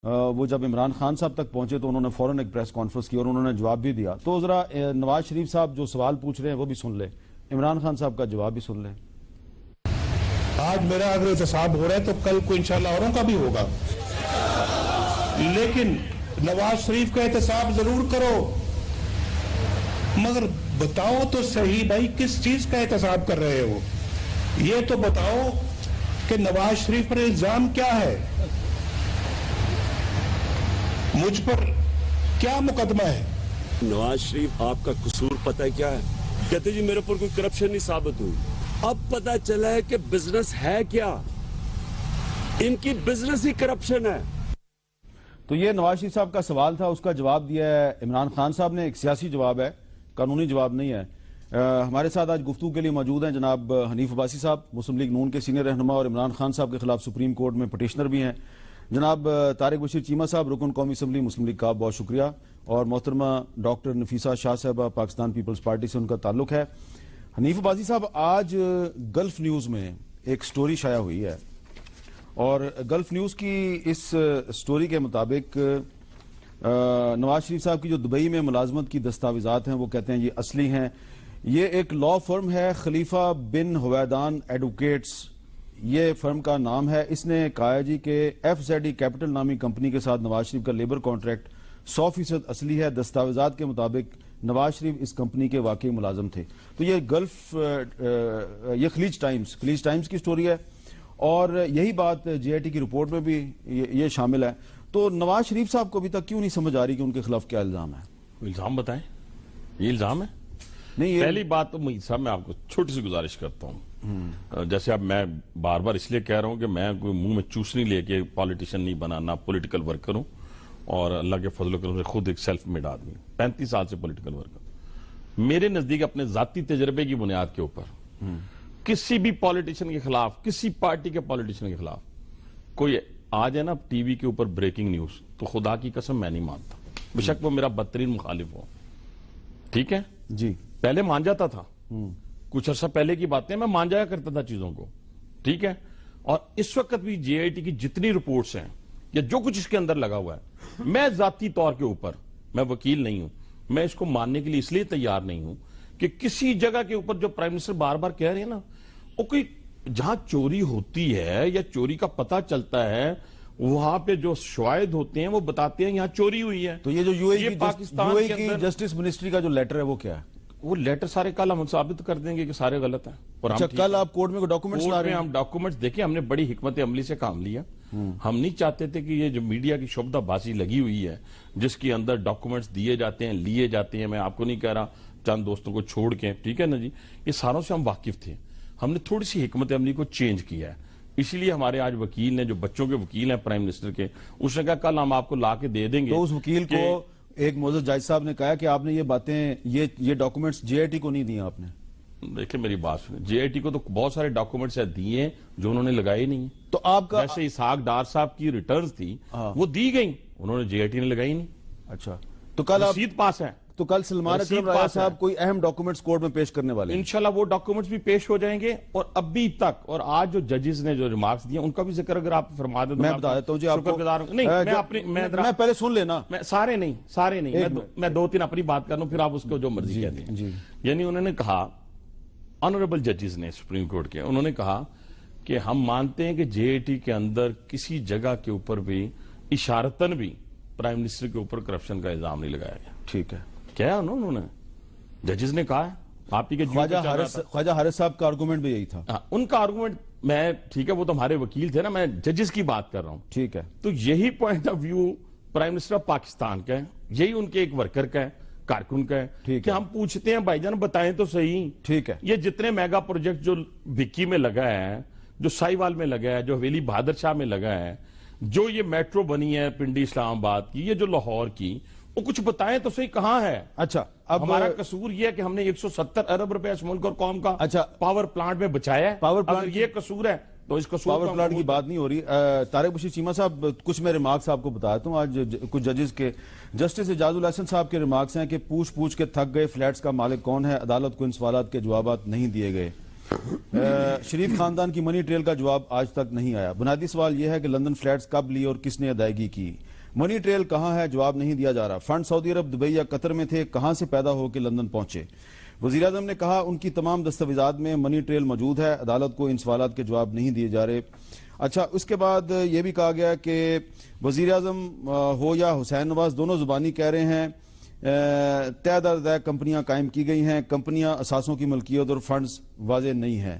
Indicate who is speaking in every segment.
Speaker 1: وہ جب عمران خان صاحب تک پہنچے تو انہوں نے فوراً ایک پریس کانفرنس کی اور انہوں نے جواب بھی دیا. تو ذرا نواز شریف صاحب جو سوال پوچھ رہے ہیں وہ بھی سن لیں, عمران خان صاحب کا جواب بھی سن لیں.
Speaker 2: آج میرا اگر احتساب ہو رہا ہے تو کل کو انشاءاللہ اوروں کا بھی ہوگا, لیکن نواز شریف کا احتساب ضرور کرو, مگر بتاؤ تو صحیح بھائی کس چیز کا احتساب کر رہے ہو. یہ تو بتاؤ کہ نواز شریف پر الزام کیا ہے, مجھ پر کیا مقدمہ ہے.
Speaker 3: نواز شریف آپ کا قصور پتہ ہے کیا ہے؟ کہتے جی میرے پر کوئی کرپشن نہیں ثابت ہوئی. اب پتہ چلا ہے کہ بزنس ہے کیا, ان کی بزنس ہی کرپشن ہے.
Speaker 1: تو یہ نواز شریف صاحب کا سوال تھا, اس کا جواب دیا ہے عمران خان صاحب نے. ایک سیاسی جواب ہے, قانونی جواب نہیں ہے. ہمارے ساتھ آج گفتگو کے لیے موجود ہیں جناب حنیف عباسی صاحب, مسلم لیگ نون کے سینئر رہنما اور عمران خان صاحب کے خلاف سپریم کورٹ میں پٹیشنر بھی ہیں. جناب طارق بشیر چیمہ صاحب, رکن قومی اسمبلی مسلم لیگ کا, بہت شکریہ. اور محترمہ ڈاکٹر نفیسہ شاہ صاحبہ, پاکستان پیپلز پارٹی سے ان کا تعلق ہے. حنیف عباسی صاحب, آج گلف نیوز میں ایک سٹوری شائع ہوئی ہے اور گلف نیوز کی اس سٹوری کے مطابق نواز شریف صاحب کی جو دبئی میں ملازمت کی دستاویزات ہیں وہ کہتے ہیں یہ اصلی ہیں. یہ ایک لا فرم ہے, خلیفہ بن حویدان ایڈوکیٹس یہ فرم کا نام ہے. اس نے کہا ہے جی کہ ایف زیڈ ای کیپٹل نامی کمپنی کے ساتھ نواز شریف کا لیبر کانٹریکٹ 100% اصلی ہے. دستاویزات کے مطابق نواز شریف اس کمپنی کے واقعی ملازم تھے. تو یہ گلف یہ خلیج ٹائمز کی سٹوری ہے اور یہی بات جے آئی ٹی کی رپورٹ میں بھی یہ شامل ہے. تو نواز شریف صاحب کو ابھی تک کیوں نہیں سمجھ آ رہی کہ ان کے خلاف کیا الزام ہے؟
Speaker 4: الزام بتائیں, یہ الزام ہے.
Speaker 1: نہیں,
Speaker 4: پہلی بات تو محیط صاحب میں آپ کو چھوٹی سی گزارش کرتا ہوں. جیسے اب میں بار بار اس لیے کہہ رہا ہوں کہ میں کوئی منہ میں چوسنی لے کے پالیٹیشن نہیں بنا, نہ پولیٹیکل ورکر ہوں, اور اللہ کے فضل و کرم سے خود ایک سیلف میڈ آدمی, 35 سال سے پولیٹیکل ورکر. میرے نزدیک اپنے ذاتی تجربے کی بنیاد کے اوپر کسی بھی پالیٹیشین کے خلاف, کسی پارٹی کے پالیٹیشین کے خلاف کوئی آ جائے نا ٹی وی کے اوپر بریکنگ نیوز, تو خدا کی قسم میں نہیں مانتا, بے شک وہ میرا بدترین مخالف ہو. ٹھیک ہے
Speaker 1: جی,
Speaker 4: پہلے مان جاتا تھا, کچھ عرصہ پہلے کی باتیں میں مان جایا کرتا تھا چیزوں کو. ٹھیک ہے, اور اس وقت بھی جے آئی ٹی کی جتنی رپورٹس ہیں یا جو کچھ اس کے اندر لگا ہوا ہے, میں ذاتی طور کے اوپر, میں وکیل نہیں ہوں, میں اس کو ماننے کے لیے اس لیے تیار نہیں ہوں کہ کسی جگہ کے اوپر جو پرائم منسٹر بار بار کہہ رہے ہیں نا, وہ کوئی جہاں چوری ہوتی ہے یا چوری کا پتہ چلتا ہے وہاں پہ جو شواہد ہوتے ہیں وہ بتاتے ہیں یہاں چوری ہوئی ہے.
Speaker 1: تو یہ جو یو اے
Speaker 4: پاکستان
Speaker 1: کی جسٹس منسٹری کا جو لیٹر ہے وہ کیا ہے؟
Speaker 4: وہ لیٹر سارے کل ہم ثابت کر دیں گے کہ سارے غلط ہیں. اور
Speaker 1: اچھا, کل آپ کورٹ میں ڈاکومنٹس لا رہے ہیں؟
Speaker 4: ہم ڈاکومنٹس دیکھیں, ہم نے بڑی حکمت عملی سے کام لیا. ہم نہیں چاہتے تھے کہ یہ جو میڈیا کی شعبدہ بازی لگی ہوئی ہے جس کے اندر ڈاکومنٹس دیے جاتے ہیں, لیے جاتے ہیں, میں آپ کو نہیں کہہ رہا چند دوستوں کو چھوڑ کے, ٹھیک ہے نا جی, یہ ساروں سے ہم واقف تھے. ہم نے تھوڑی سی حکمت عملی کو چینج کیا ہے. اسی لیے ہمارے آج وکیل نے, جو بچوں کے وکیل ہیں پرائم منسٹر کے, اس نے کہا کل ہم آپ کو لا کے دے دیں گے.
Speaker 1: تو اس وکیل کو ایک معزز جج صاحب نے کہا کہ آپ نے یہ باتیں, یہ ڈاکومنٹس جے آئی ٹی کو نہیں دیے آپ نے.
Speaker 4: دیکھیں میری بات سنیں, جے آئی ٹی کو تو بہت سارے ڈاکومنٹس دیے ہیں جو انہوں نے لگائے نہیں ہیں.
Speaker 1: تو آپ کا
Speaker 4: جیسے اسحاق ڈار صاحب کی ریٹرنز تھی وہ دی گئیں, انہوں نے جے آئی ٹی نے لگائی نہیں.
Speaker 1: اچھا, تو کل
Speaker 4: رسید پاس ہے.
Speaker 1: تو کل سلمان اکرم راجہ صاحب کوئی اہم ڈاکومنٹس کورٹ میں پیش کرنے والے ہیں.
Speaker 4: انشاءاللہ وہ ڈاکومنٹس بھی پیش ہو جائیں گے. اور ابھی تک اور آج جو ججز نے جو ریمارکس دیے ان کا بھی ذکر اگر آپ فرما دیں تو
Speaker 1: میں بتا دیتا ہوں جی آپ کو.
Speaker 4: نہیں,
Speaker 1: میں پہلے سن لینا.
Speaker 4: سارے نہیں, میں 2-3 اپنی بات کر لوں, پھر آپ اس کو جو مرضی کہتے ہیں. یعنی انہوں نے کہا, آنریبل ججز نے سپریم کورٹ کے, انہوں نے کہا کہ ہم مانتے ہیں کہ جے آئی ٹی کے اندر کسی جگہ کے اوپر بھی اشارتاً بھی پرائم منسٹر کے اوپر کرپشن کا الزام نہیں لگایا گیا.
Speaker 1: ٹھیک ہے,
Speaker 4: کیا انہوں نے ججز نے کہا ہے. آپ ہی کے
Speaker 1: خواجہ حارث صاحب کا آرگومنٹ بھی یہی تھا.
Speaker 4: ان کا آرگومنٹ میں, ٹھیک ہے, وہ تو ہمارے وکیل تھے نا, میں ججز کی بات کر رہا ہوں.
Speaker 1: ٹھیک ہے,
Speaker 4: تو یہی point of view prime minister of Pakistan کا ہے, یہی ان کے ایک ورکر کا ہے, کارکن کا ہے, کہ ہم پوچھتے ہیں بھائی جان بتائیں تو صحیح.
Speaker 1: ٹھیک ہے,
Speaker 4: یہ جتنے میگا پروجیکٹ جو بھکی میں لگا ہے, جو سائیوال میں لگا ہے, جو حویلی بہادر شاہ میں لگا ہے, جو یہ میٹرو بنی ہے پنڈی اسلام آباد کی, یہ جو لاہور کی, وہ کچھ بتائیں تو صحیح کہاں ہے.
Speaker 1: اچھا, اب
Speaker 4: ہمارا قصور یہ ہے کہ ہم نے 170 ارب روپے اس ملک اور قوم کا
Speaker 1: اچھا
Speaker 4: پاور پلانٹ میں بچایا ہے.
Speaker 1: پاور
Speaker 4: اگر یہ قصور ہے تو اس قصور
Speaker 1: پاور پلانٹ کی بات نہیں ہو رہی. طارق بشیر چیمہ صاحب, کچھ میں ریمارکس آپ کو بتاتا ہوں. آج کچھ ججز کے, جسٹس اعجاز الحسن صاحب کے ریمارکس ہیں کہ پوچھ کے تھک گئے, فلیٹس کا مالک کون ہے, عدالت کو ان سوالات کے جوابات نہیں دیے گئے. شریف خاندان کی منی ٹریل کا جواب آج تک نہیں آیا. بنیادی سوال یہ ہے کہ لندن فلیٹس کب لی اور کس نے ادائیگی کی. منی ٹریل کہاں ہے؟ جواب نہیں دیا جا رہا. فنڈ سعودی عرب، دبئی یا قطر میں تھے، کہاں سے پیدا ہو کے لندن پہنچے؟ وزیر اعظم نے کہا ان کی تمام دستاویزات میں منی ٹریل موجود ہے، عدالت کو ان سوالات کے جواب نہیں دیے جا رہے. اچھا، اس کے بعد یہ بھی کہا گیا کہ وزیر اعظم ہو یا حسین نواز دونوں زبانی کہہ رہے ہیں طے در طے کمپنیاں قائم کی گئی ہیں، کمپنیاں اثاثوں کی ملکیت اور فنڈز واضح نہیں ہیں.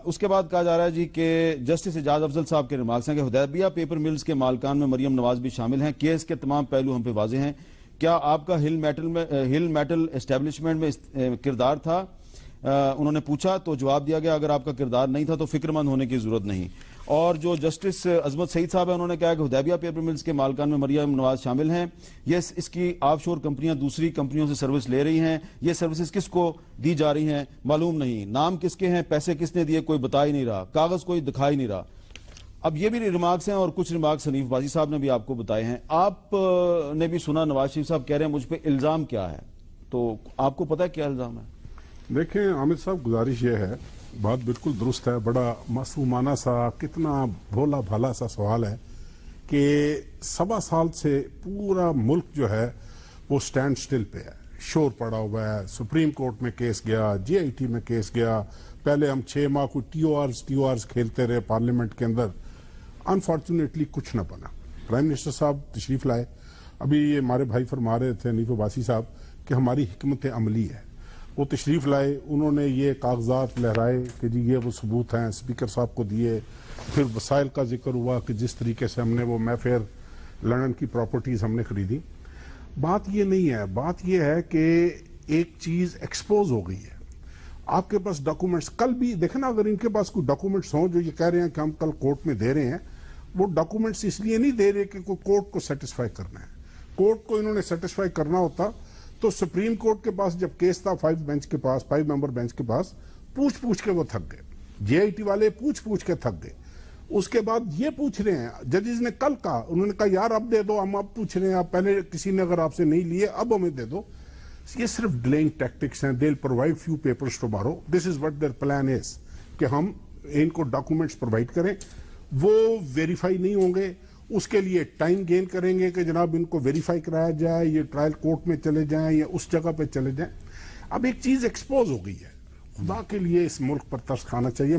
Speaker 1: اس کے بعد کہا جا رہا ہے جی کہ جسٹس اعجاز افضل صاحب کے ریمارکس ہیں کہ حدیبیہ پیپر ملز کے مالکان میں مریم نواز بھی شامل ہیں، کیس کے تمام پہلو ہم پہ واضح ہیں. کیا آپ کا ہل میٹل اسٹیبلشمنٹ میں کردار تھا؟ انہوں نے پوچھا تو جواب دیا گیا اگر آپ کا کردار نہیں تھا تو فکر مند ہونے کی ضرورت نہیں. اور جو جسٹس عظمت سعید صاحب ہیں انہوں نے کہا کہ حدیبیہ پیپر ملز کے مالکان میں مریم نواز شامل ہیں، یہ اس کی آف شور کمپنیاں دوسری کمپنیوں سے سروس لے رہی ہیں، یہ سروسز کس کو دی جا رہی ہیں معلوم نہیں، نام کس کے ہیں، پیسے کس نے دیے کوئی بتا ہی نہیں رہا، کاغذ کوئی دکھا ہی نہیں رہا. اب یہ بھی ریمارکس ہیں اور کچھ ریمارکس حنیف عباسی صاحب نے بھی آپ کو بتائے ہیں. آپ نے بھی سنا نواز شریف صاحب کہہ رہے ہیں مجھ پہ الزام کیا ہے، تو آپ کو پتا ہے کیا الزام ہے؟
Speaker 5: دیکھیں عامر صاحب، گزارش یہ ہے، بات بالکل درست ہے، بڑا معصومانہ سا کتنا بھولا بھالا سا سوال ہے کہ 1.25 سال سے پورا ملک جو ہے وہ سٹینڈ سٹل پہ ہے، شور پڑا ہوا ہے. سپریم کورٹ میں کیس گیا، جی آئی ٹی میں کیس گیا، پہلے ہم 6 ماہ کو ٹی او آرز کھیلتے رہے پارلیمنٹ کے اندر. انفارچونیٹلی کچھ نہ بنا. پرائم منسٹر صاحب تشریف لائے، ابھی یہ ہمارے بھائی فرما رہے تھے حنیف عباسی صاحب کہ ہماری حکمت عملی ہے. وہ تشریف لائے، انہوں نے یہ کاغذات لہرائے کہ جی یہ وہ ثبوت ہیں، اسپیکر صاحب کو دیے. پھر وسائل کا ذکر ہوا کہ جس طریقے سے ہم نے وہ میفیئر لندن کی پراپرٹیز ہم نے خریدی. بات یہ نہیں ہے، بات یہ ہے کہ ایک چیز ایکسپوز ہو گئی ہے. آپ کے پاس ڈاکومنٹس کل بھی دیکھیں نا، اگر ان کے پاس کوئی ڈاکومنٹس ہوں جو یہ کہہ رہے ہیں کہ ہم کل کورٹ میں دے رہے ہیں، وہ ڈاکومنٹس اس لیے نہیں دے رہے کہ کوئی کورٹ کو سیٹسفائی کرنا ہے. کورٹ کو انہوں نے سیٹسفائی کرنا ہوتا تو سپریم کورٹ کے پاس جب کیس تھا 5 ممبر بینچ کے پاس، پوچھ کے وہ تھک گئے. جے آئی ٹی والے پوچھ کے تھک گئے. اس کے بعد یہ پوچھ رہے ہیں، ججز نے کل کہا، انہوں نے کہا یار اب دے دو، ہم اب پوچھ رہے ہیں، آپ پہلے کسی نے اگر آپ سے نہیں لیے اب ہمیں دے دو. یہ صرف ڈیلنگ ٹیکٹکس ہیں. They will provide few papers tomorrow. This is what their plan is کہ ہم ان کو ڈاکومنٹس پرووائڈ کریں، وہ ویریفائی نہیں ہوں گے، اس کے لیے ٹائم گین کریں گے کہ جناب ان کو ویریفائی کرایا جائے، یہ ٹرائل کورٹ میں چلے جائیں یا اس جگہ پہ چلے جائیں. اب ایک چیز ایکسپوز ہو گئی ہے، خدا کے لیے اس ملک پر ترس کھانا چاہیے.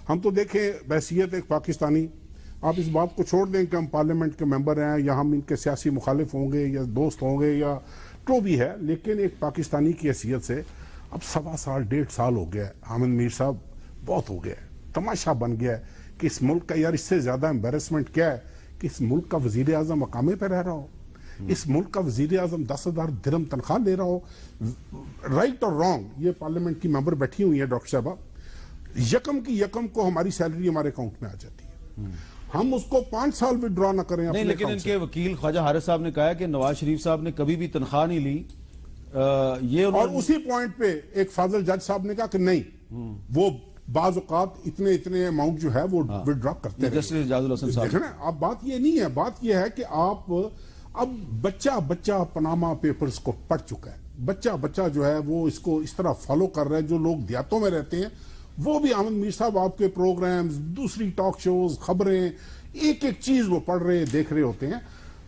Speaker 5: ہم تو دیکھیں بحیثیت ایک پاکستانی، آپ اس بات کو چھوڑ دیں کہ ہم پارلیمنٹ کے ممبر ہیں یا ہم ان کے سیاسی مخالف ہوں گے یا دوست ہوں گے یا جو بھی ہے، لیکن ایک پاکستانی کی حیثیت سے اب 1.25 سال 1.5 سال ہو گیا ہے. حامد میر صاحب بہت ہو گیا ہے، تماشا بن گیا ہے کہ اس ملک کا، یار اس سے زیادہ امبیرسمنٹ کیا ہے کہ اس ملک کا وزیر اعظم مقامے پہ رہ رہا ہو، اس ملک کا وزیر اعظم 10,000 درہم تنخواہ لے رہا ہو. رائٹ اور رانگ، یہ پارلیمنٹ کی ممبر بیٹھی ہوئی ہے ڈاکٹر صاحبہ، یکم کی یکم کو ہماری سیلری ہمارے اکاؤنٹ میں آ جاتی ہے، ہم اس کو 5 سال وڈرا نہ کریں
Speaker 1: نہیں. لیکن ان کے وکیل خواجہ حارث صاحب نے کہا کہ نواز شریف صاحب نے کبھی بھی تنخواہ نہیں لی. یہ
Speaker 5: اور اسی پوائنٹ پہ ایک فاضل جج صاحب نے کہا کہ نہیں، وہ بعض اوقات اتنے اماؤنٹ جو ہے وہ وڈرا کرتے ہیں.
Speaker 1: جسٹس اعجاز الحسن صاحب
Speaker 5: دیکھیں نا، اب بات یہ نہیں ہے، بات یہ ہے کہ آپ اب بچہ پاناما پیپرز کو پڑھ چکا ہے. بچہ جو ہے وہ اس کو اس طرح فالو کر رہا ہے. جو لوگ دیہاتوں میں رہتے ہیں وہ بھی حامد میر صاحب آپ کے پروگرامز، دوسری ٹاک شوز، خبریں، ایک چیز وہ پڑھ رہے دیکھ رہے ہوتے ہیں.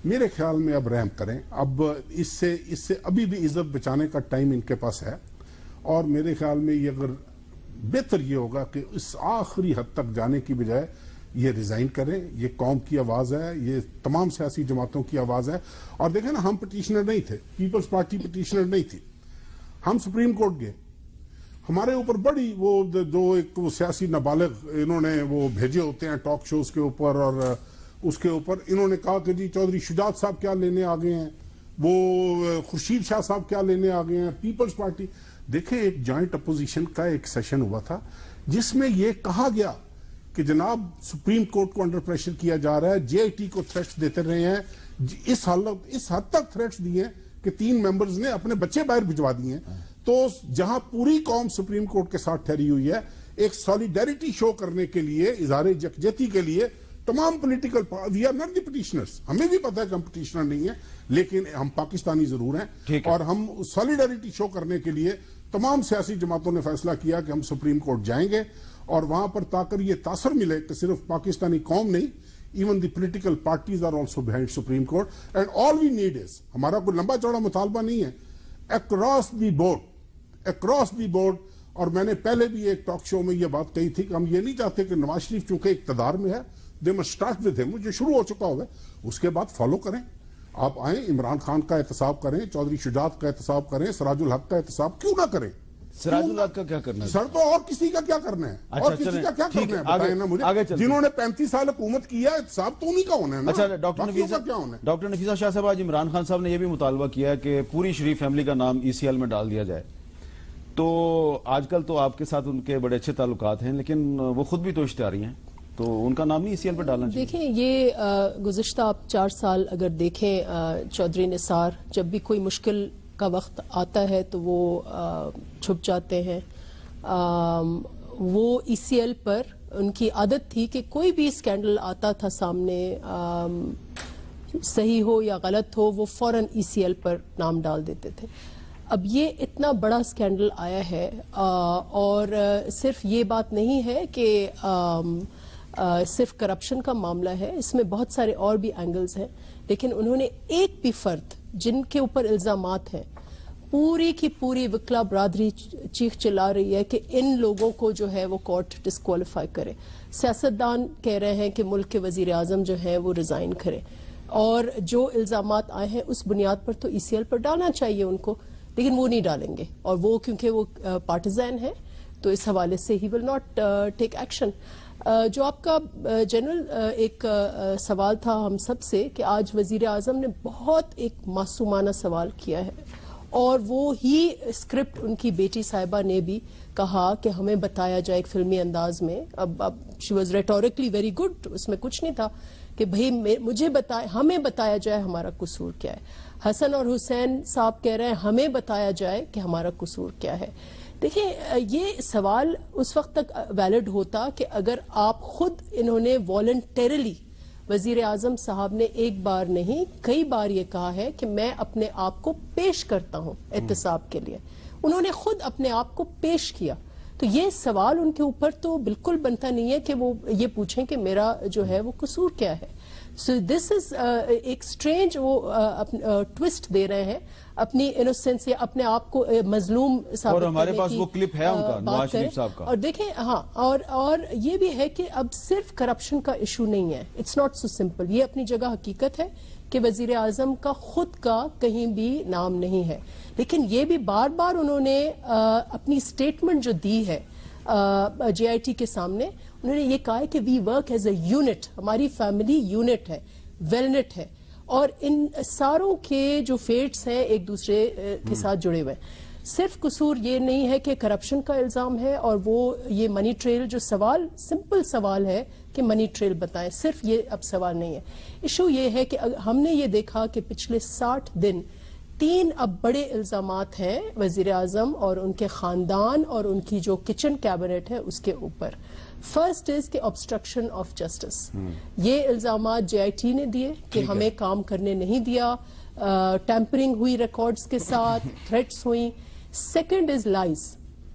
Speaker 5: میرے خیال میں اب رحم کریں، اب اس سے ابھی بھی عزت بچانے کا ٹائم ان کے پاس ہے. اور میرے خیال میں یہ اگر بہتر یہ ہوگا کہ اس آخری حد تک جانے کی بجائے یہ ریزائن کریں. یہ قوم کی آواز ہے، یہ تمام سیاسی جماعتوں کی آواز ہے. اور دیکھیں نا، ہم پٹیشنر نہیں تھے، پیپلز پارٹی پٹیشنر نہیں تھی. ہم سپریم کورٹ گئے، ہمارے اوپر بڑی جو ایک سیاسی نابالغ انہوں نے وہ بھیجے ہوتے ہیں ٹاک شوز کے اوپر، اور اس کے اوپر انہوں نے کہا کہ جی چودھری شجاعت صاحب کیا لینے آ گئے ہیں، وہ خورشید شاہ صاحب کیا لینے آ گئے ہیں، پیپلز پارٹی. دیکھیں ایک جوائنٹ اپوزیشن کا ایک سیشن ہوا تھا جس میں یہ کہا گیا کہ جناب سپریم کورٹ کو انڈر پریشر کیا جا رہا ہے، جے آئی ٹی کو تھریٹس دیتے رہے ہیں. اس حد تک تھریٹس دیے کہ 3 ممبرز نے اپنے بچے باہر بھجوا دیے ہیں. تو جہاں پوری قوم سپریم کورٹ کے ساتھ ٹھہری ہوئی ہے، ایک سالیڈیرٹی شو کرنے کے لیے، اظہار یکجہتی کے لیے، تمام political we are not the petitioners, ہمیں بھی پتا ہے کہ ہم پٹیشنر نہیں ہیں لیکن ہم پاکستانی ضرور ہیں، اور ہم سالیڈیرٹی شو کرنے کے لیے تمام سیاسی جماعتوں نے فیصلہ کیا کہ ہم سپریم کورٹ جائیں گے. اور وہاں پر تاکر یہ تاثر ملے کہ صرف پاکستانی قوم نہیں، even the political parties are also behind Supreme Court, and all we need is, ہمارا کوئی لمبا چوڑا مطالبہ نہیں ہے, across the board. اور میں نے پہلے بھی ایک ٹاک شو میں یہ بات کہی تھی کہ ہم یہ نہیں چاہتے کہ نواز شریف چونکہ اقتدار میں ہے, they must start with him, جو شروع ہو چکا ہوگا اس کے بعد فالو کریں. آپ آئیں, عمران خان کا احتساب کریں, چودھری شجاعت کا احتساب کریں, سراج الحق کا احتساب کیوں نہ کریں.
Speaker 1: سراج الحق کا کیا کرنا ہے
Speaker 5: سر؟ تو اور کسی کا کیا کرنا ہے, اور کسی کا کیا کرنا ہے بتائیں نا مجھے. جنہوں نے 35 سال حکومت کیا, احتساب تو انہی کا ہونا ہے نا.
Speaker 1: اچھا, ڈاکٹر نفیسہ شاہ صاحب, آج عمران خان صاحب نے یہ بھی مطالبہ کیا کہ پوری شریف فیملی کا نام ECL میں ڈال دیا جائے. تو آج کل تو آپ کے ساتھ ان کے بڑے اچھے تعلقات ہیں, لیکن وہ خود بھی تو اشتہاری ہیں, تو ان کا نام نہیں ECL پہ ڈالنا چاہیے.
Speaker 6: دیکھیں, یہ گزشتہ آپ 4 سال اگر دیکھیں, چودھری نثار جب بھی کوئی مشکل کا وقت آتا ہے تو وہ چھپ جاتے ہیں. وہ ECL پر ان کی عادت تھی کہ کوئی بھی اسکینڈل آتا تھا سامنے, صحیح ہو یا غلط ہو, وہ فوراً ECL پر نام ڈال دیتے تھے. اب یہ اتنا بڑا اسکینڈل آیا ہے, اور صرف یہ بات نہیں ہے کہ صرف کرپشن کا معاملہ ہے, اس میں بہت سارے اور بھی اینگلز ہیں, لیکن انہوں نے ایک بھی فرد جن کے اوپر الزامات ہیں, پوری کی پوری وکلا برادری چیخ چلا رہی ہے کہ ان لوگوں کو جو ہے وہ کورٹ ڈسکوالیفائی کرے. سیاستدان کہہ رہے ہیں کہ ملک کے وزیر اعظم جو ہیں وہ ریزائن کرے, اور جو الزامات آئے ہیں اس بنیاد پر تو ECL پر ڈالنا چاہیے ان کو, لیکن وہ نہیں ڈالیں گے, اور وہ کیونکہ وہ پارٹیزن ہیں تو اس حوالے سے ہی ول ناٹ ٹیک ایکشن. جو آپ کا جنرل ایک سوال تھا ہم سب سے, کہ آج وزیر اعظم نے بہت ایک معصومانہ سوال کیا ہے, اور وہ ہی اسکرپٹ ان کی بیٹی صاحبہ نے بھی کہا کہ ہمیں بتایا جائے ایک فلمی انداز میں. اب شی واز ریٹورکلی ویری گڈ, اس میں کچھ نہیں تھا کہ بھئی مجھے ہمیں بتایا جائے ہمارا قصور کیا ہے. حسن اور حسین صاحب کہہ رہے ہیں ہمیں بتایا جائے کہ ہمارا قصور کیا ہے. دیکھیں, یہ سوال اس وقت تک ویلڈ ہوتا کہ اگر آپ خود, انہوں نے والنٹیرلی, وزیر اعظم صاحب نے ایک بار نہیں کئی بار یہ کہا ہے کہ میں اپنے آپ کو پیش کرتا ہوں احتساب کے لیے. انہوں نے خود اپنے آپ کو پیش کیا, تو یہ سوال ان کے اوپر تو بالکل بنتا نہیں ہے کہ وہ یہ پوچھیں کہ میرا جو ہے وہ قصور کیا ہے. سو دس از ایک اسٹرینج, وہ ٹوسٹ دے رہے ہیں اپنی انوسینس یا اپنے آپ کو مظلوم ثابت
Speaker 1: اور ہمارے پاس وہ کلپ ہے ان کا, نواز شریف صاحب کا.
Speaker 6: اور دیکھیں, ہاں, اور یہ بھی ہے کہ اب صرف کرپشن کا ایشو نہیں ہے, اٹس ناٹ سو سمپل. یہ اپنی جگہ حقیقت ہے کہ وزیر اعظم کا خود کا کہیں بھی نام نہیں ہے, لیکن یہ بھی بار بار انہوں نے اپنی اسٹیٹمنٹ جو دی ہے JIT کے سامنے, انہوں نے یہ کہا ہے کہ we work as a unit, ہماری فیملی یونٹ ہے, ویلنٹ ہے, اور ان ساروں کے جو فیٹس ہیں ایک دوسرے کے ساتھ جڑے ہوئے ہیں. صرف قصور یہ نہیں ہے کہ کرپشن کا الزام ہے, اور وہ یہ منی ٹریل جو سوال, سمپل سوال ہے کہ منی ٹریل بتائیں, صرف یہ اب سوال نہیں ہے. ایشو یہ ہے کہ ہم نے یہ دیکھا کہ پچھلے 60 دن 3 اب بڑے الزامات ہیں وزیر اعظم اور ان کے خاندان اور ان کی جو کچن کیبنٹ ہے اس کے اوپر. فرسٹ از کہ obstruction آف جسٹس, یہ الزامات JIT نے دیے کہ ہمیں کام کرنے نہیں دیا, ٹیمپرنگ ہوئی ریکارڈز کے ساتھ, تھریٹس ہوئی. سیکنڈ از لائز,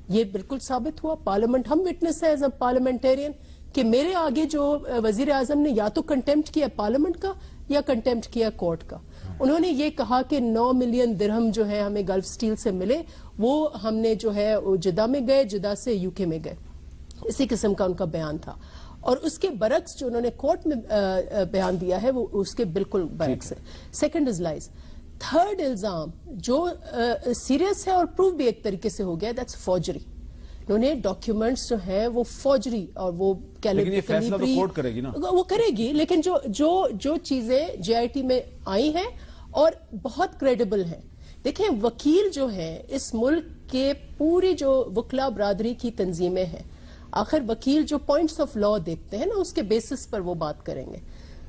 Speaker 6: یہ بالکل ثابت ہوا, پارلیمنٹ, ہم وٹنس ہیں ایز اے پارلیمنٹیرین کہ میرے آگے جو وزیر اعظم نے یا تو کنٹیمپٹ کیا پارلیمنٹ کا یا کنٹیمپٹ کیا کورٹ کا. انہوں نے یہ کہا کہ 9 ملین درہم جو ہے ہمیں گلف سٹیل سے ملے, وہ ہم نے جو ہے جدہ میں گئے, جدہ سے UK میں گئے, اسی قسم کا ان کا بیان تھا. اور اس کے برعکس جو انہوں نے کورٹ میں بیان دیا ہے وہ اس کے بالکل برعکس ہے. Second is لائز. تھرڈ الزام جو سیریس ہے اور پروف بھی ایک طریقے سے ہو گیا, دیٹس فورجری. انہوں نے ڈاکیومنٹس جو ہیں وہ فورجری, اور وہ
Speaker 1: لیکن یہ فیصلہ تو کورٹ کرے گی نا,
Speaker 6: وہ کرے گی, لیکن جو چیزیں JIT میں آئی ہیں اور بہت کریڈیبل ہیں. دیکھیں, وکیل جو ہیں اس ملک کے پوری جو وکلا برادری کی تنظیمیں ہیں, آخر وکیل جو پوائنٹس آف لا دیکھتے ہیں نا اس کے بیسس پر وہ بات کریں گے.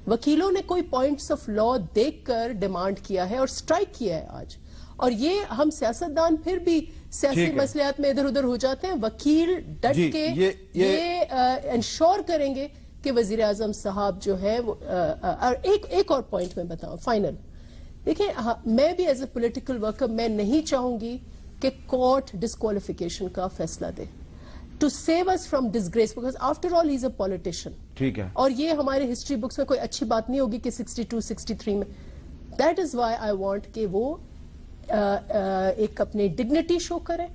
Speaker 6: وکیلوں نے کوئی پوائنٹس آف لا دیکھ کر ڈیمانڈ کیا ہے اور سٹرائک کیا ہے آج. اور یہ ہم سیاستدان پھر بھی سیاسی مسئلات میں ادھر ادھر ہو جاتے ہیں. وکیل ڈٹ کے یہ انشور کریں گے کہ وزیر اعظم صاحب جو ہے وہ, ایک اور پوائنٹ میں بتاؤں فائنل. دیکھیں, میں بھی ایز اے پولیٹیکل ورکر میں نہیں چاہوں گی کہ کورٹ ڈسکوالیفیکیشن کا فیصلہ دے. to save us from disgrace, because after all he's a politician.
Speaker 1: ٹھیک ہے.
Speaker 6: اور یہ ہمارے ہسٹری بکس میں کوئی اچھی بات نہیں ہوگی کہ 62 63 میں. That is why I want کہ وہ ایک اپنے ڈگنیٹی شو کرے,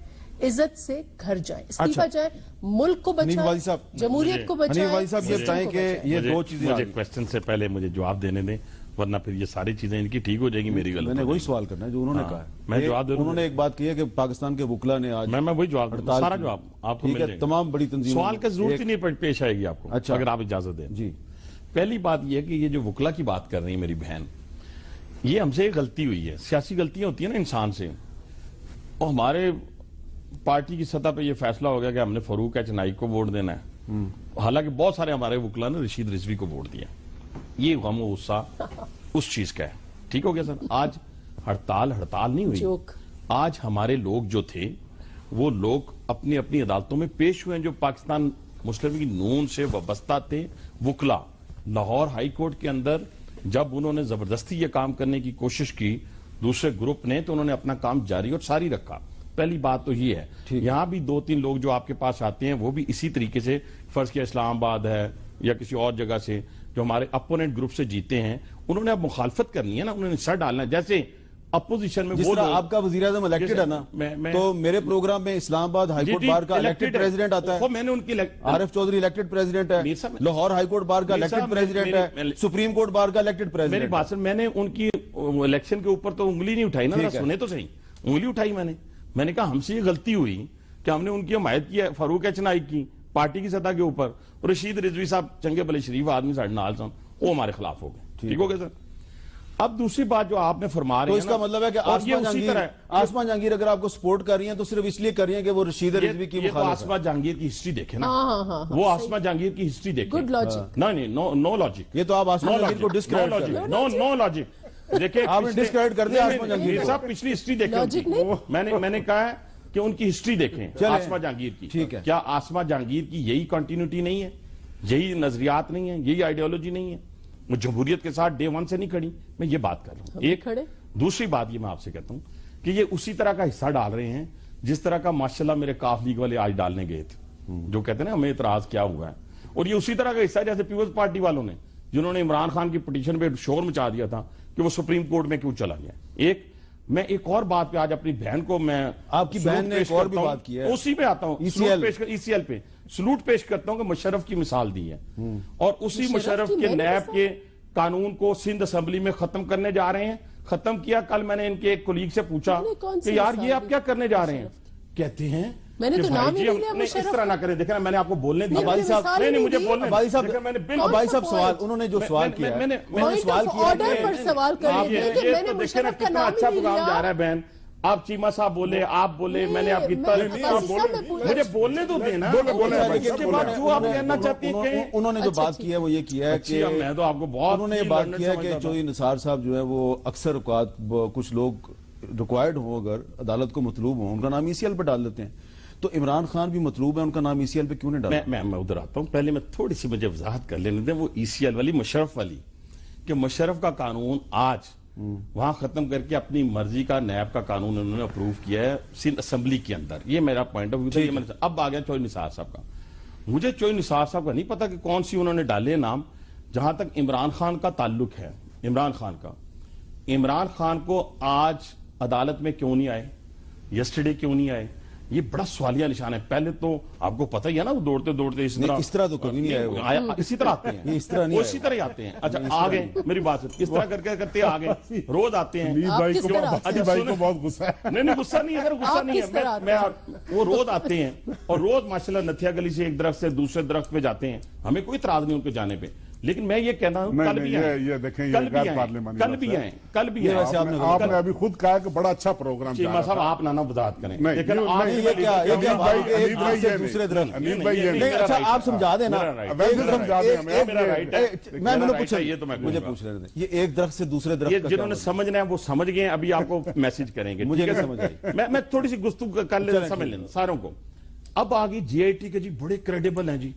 Speaker 6: عزت سے گھر جائیں, استعفا جائیں, ملک کو بچائیں, جمہوریت کو بچائیں.
Speaker 1: حنیف والی صاحب یہ بتائیں کہ یہ دو چیزیں,
Speaker 4: مجھے کوشچن سے پہلے مجھے جواب دینے دیں, ورنہ پھر یہ ساری چیزیں ان کی ٹھیک ہو جائیں گی, میری غلط.
Speaker 1: میں نے وہی سوال کرنا ہے جو انہوں نے کہا ہے.
Speaker 4: میں جواب دے رہا ہوں.
Speaker 1: انہوں نے ایک بات کی ہے کہ پاکستان کے وکلا نے آج
Speaker 4: میں وہی جواب دوں, سارا جواب آپ کو مل جائے گا.
Speaker 1: تمام بڑی تنظیموں,
Speaker 4: سوال کا ضرورت ہی نہیں پیش آئے گی آپ کو, اگر آپ اجازت دیں.
Speaker 1: جی.
Speaker 4: پہلی بات یہ ہے کہ یہ جو وکلا کی بات کر رہی ہے میری بہن, یہ ہم سے ایک غلطی ہوئی ہے. سیاسی غلطیاں ہوتی ہیں نا انسان سے, اور ہمارے پارٹی کی سطح پہ یہ فیصلہ ہو گیا کہ ہم نے فاروق ایچ نائک کو ووٹ دینا ہے, حالانکہ بہت سارے ہمارے وکلا نے رشید رضوی کو ووٹ دیا. یہ غم و غصہ اس چیز کا ہے. ٹھیک ہو گیا سر. آج ہڑتال نہیں ہوئی. آج ہمارے لوگ جو تھے وہ لوگ اپنی اپنی عدالتوں میں پیش ہوئے ہیں جو پاکستان مسلم لیگ نون سے وابستہ تھے. وکلا لاہور ہائی کورٹ کے اندر جب انہوں نے زبردستی یہ کام کرنے کی کوشش کی دوسرے گروپ نے, تو انہوں نے اپنا کام جاری اور ساری رکھا. پہلی بات تو یہ ہے. یہاں بھی 2-3 لوگ جو آپ کے پاس آتے ہیں وہ بھی اسی طریقے سے, فرض کیا اسلام آباد ہے یا کسی اور جگہ سے جو ہمارے اپوننٹ گروپ سے جیتے ہیں, انہوں نے اب مخالفت کرنی ہے نا, انہوں نے سر ڈالنا ہے. جیسے اپوزیشن میں
Speaker 1: جس طرح آپ کا وزیر اعظم الیکٹڈ ہے نا, تو میرے پروگرام میں اسلام آباد ہائی کورٹ بار کا الیکٹڈ پریزیڈنٹ آتا ہے.
Speaker 4: میں نے ان کی
Speaker 1: عارف چودھری الیکٹڈ پریزیڈنٹ ہے, لاہور ہائی کورٹ بار کا الیکٹڈ پریزیڈنٹ ہے, سپریم کورٹ بار کا الیکٹڈ پریزیڈنٹ.
Speaker 4: میری بات میں نے ان کی الیکشن کے اوپر تو انگلی نہیں اٹھائی نا, سنے تو صحیح. انگلی اٹھائی میں نے کہا ہم سے یہ غلطی ہوئی کہ ہم نے ان کی حمایت کی ہے فاروق ایچ نائک کی پارٹی کی سطح کے اوپر, رشید رضوی صاحب چنگے بھلے شریف آدمی ساڑھے نال سن, وہ ہمارے خلاف ہو گئے. ٹھیک ہو گیا سر. اب دوسری بات جو آپ نے فرما رہے ہیں,
Speaker 1: تو اس کا مطلب ہے کہ آسما جہانگیر اگر آپ کو سپورٹ کر رہی ہیں تو صرف اس لیے کر رہی ہیں کہ وہ رشید رضوی کی مخالف ہے.
Speaker 4: آسما جہانگیر کی ہسٹری دیکھیں نا, وہ آسما جہانگیر کی ہسٹری دیکھیں.
Speaker 6: Good logic.
Speaker 4: نہیں, نو لاجک.
Speaker 1: یہ تو آپ آسما جہانگیر کو ڈسکریڈٹ کر رہے ہیں.
Speaker 4: نو لاجک. دیکھیں
Speaker 1: آپ نے ڈسکریڈٹ کر دیا آسما جہانگیر کو.
Speaker 4: صاحب پچھلی ہسٹری دیکھیں. میں نے کہا ہے کہ ان کی ہسٹری دیکھیں آسما جہانگیر کی.
Speaker 1: ٹھیک ہے.
Speaker 4: کیا آسما جہانگیر کی یہی کنٹینیوٹی نہیں ہے, یہی نظریات نہیں ہیں, یہی آئیڈیالوجی نہیں ہے؟ وہ جمہوریت کے ساتھ ڈے 1 سے نہیں کھڑی. میں یہ بات کر رہا ہوں. ایک دوسری بات یہ میں آپ سے کہتا ہوں کہ یہ اسی طرح کا حصہ ڈال رہے ہیں جس طرح کا ماشاءاللہ میرے کاف لیگ والے آج ڈالنے گئے تھے, جو کہتے ہیں نا ہمیں اعتراض کیا ہوا ہے. اور یہ اسی طرح کا حصہ جیسے پیپلز پارٹی والوں نے, جنہوں نے عمران خان کی پٹیشن پہ شور مچا دیا تھا کہ وہ سپریم کورٹ میں کیوں چلا گیا. میں ایک اور بات پہ آج اپنی بہن کو, میں
Speaker 1: آپ کی بہن نے ایک اور بھی بات کی ہے,
Speaker 4: اسی پہ آتا ہوں, ECL پہ سلوٹ پیش کرتا ہوں کہ مشرف کی مثال دی ہے, اور اسی مشرف کے نیب کے قانون کو سندھ اسمبلی میں ختم کرنے جا رہے ہیں. ختم کیا. کل میں نے ان کے ایک کولیگ سے پوچھا کہ یار یہ آپ کیا کرنے جا رہے ہیں, کہتے ہیں
Speaker 6: میں نے تو نام ہی نہیں لیا مشرف.
Speaker 4: اس طرح نہ کریں. دیکھیں میں نے آپ کو بولنے دیا.
Speaker 1: عبادی صاحب
Speaker 4: نہیں مجھے بولنے.
Speaker 1: عبادی صاحب سوال, انہوں نے جو سوال کیا ہے, میں نے سوال کیا
Speaker 4: ہے دیکھیں نا کتنا اچھا پروگرام جا رہا ہے بہن. آپ چیمہ صاحب بولے, آپ بولے, میں نے آپ کی مجھے بولنے تو دینا.
Speaker 1: انہوں نے جو بات کی ہے وہ یہ کیا ہے کہ
Speaker 4: میں تو آپ کو بہت,
Speaker 1: انہوں نے یہ بات کی ہے کہ چودھری نثار صاحب جو ہے وہ اکثر اوقات کچھ لوگ ریکوائرڈ ہوں, اگر عدالت کو مطلوب ہوں, ان کا نام ECL پہ ڈال دیتے ہیں. تو عمران خان بھی مطلوب ہے, ان کا نام ECL پہ کیوں نہیں ڈالا؟
Speaker 4: میں ادھر آتا ہوں. پہلے میں تھوڑی سی مجھے وضاحت کر لینے دیں وہ ECL والی, مشرف والی, کہ مشرف کا قانون آج وہاں ختم کر کے اپنی مرضی کا نیب کا قانون انہوں نے اپروو کیا ہے سندھ اسمبلی کے اندر. یہ میرا پوائنٹ آف ویو تھا. اب آ گیا چودھری نثار صاحب کا. مجھے چودھری نثار صاحب کا نہیں پتا کہ کون سی انہوں نے ڈالے نام. جہاں تک عمران خان کا تعلق ہے, عمران خان کو آج عدالت میں کیوں نہیں آئے, یسٹرڈے کیوں نہیں آئے, یہ بڑا سوالیہ نشان ہے. پہلے تو آپ کو پتہ ہی ہے نا, وہ دوڑتے دوڑتے
Speaker 1: اس طرح تو کبھی نہیں آئے,
Speaker 4: اسی طرح آتے ہیں,
Speaker 1: اس طرح نہیں,
Speaker 4: اسی طرح ہی آتے ہیں. اچھا آ گئے, میری بات اس طرح کر کے کرتے آ گئے, روز آتے ہیں.
Speaker 5: علی بھائی کو بہت غصہ ہے.
Speaker 4: نہیں غصہ نہیں ہے, غصہ نہیں ہے. وہ روز آتے ہیں اور روز ماشاءاللہ نتھیا گلی سے ایک درخت سے دوسرے درخت پہ جاتے ہیں. ہمیں کوئی اعتراض نہیں ان کے جانے پہ, لیکن میں یہ کہنا ہوں کل بھی آئیں.
Speaker 5: آپ نے ابھی خود کہا کہ بڑا اچھا پروگرام.
Speaker 4: چیمہ صاحب آپ نہ وضاحت کریں.
Speaker 1: آپ سمجھا دیں نا, مجھے پوچھ رہے تھے, یہ ایک درخت سے دوسرے درخت,
Speaker 4: جنہوں نے سمجھنا ہے وہ سمجھ گئے. ابھی آپ کو میسج کریں گے, مجھے سمجھ آئی. میں تھوڑی سی گفتگو کر لینا, سمجھ لینا ساروں کو. اب آگے GIT کے جی بڑے کریڈیبل ہیں جی.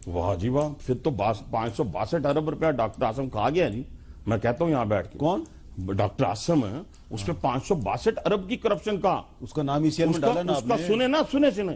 Speaker 4: واہ جی واہ, پھر تو 562 ارب روپیہ ڈاکٹر عاصم کھا گیا جی. میں کہتا ہوں یہاں بیٹھ کے,
Speaker 1: کون
Speaker 4: ڈاکٹر عاصم ہے, اس پہ 562 ارب کی کرپشن کا,
Speaker 1: اس کا نام ECL میں ڈالا نا آپ نے.
Speaker 4: سنے نا, سنے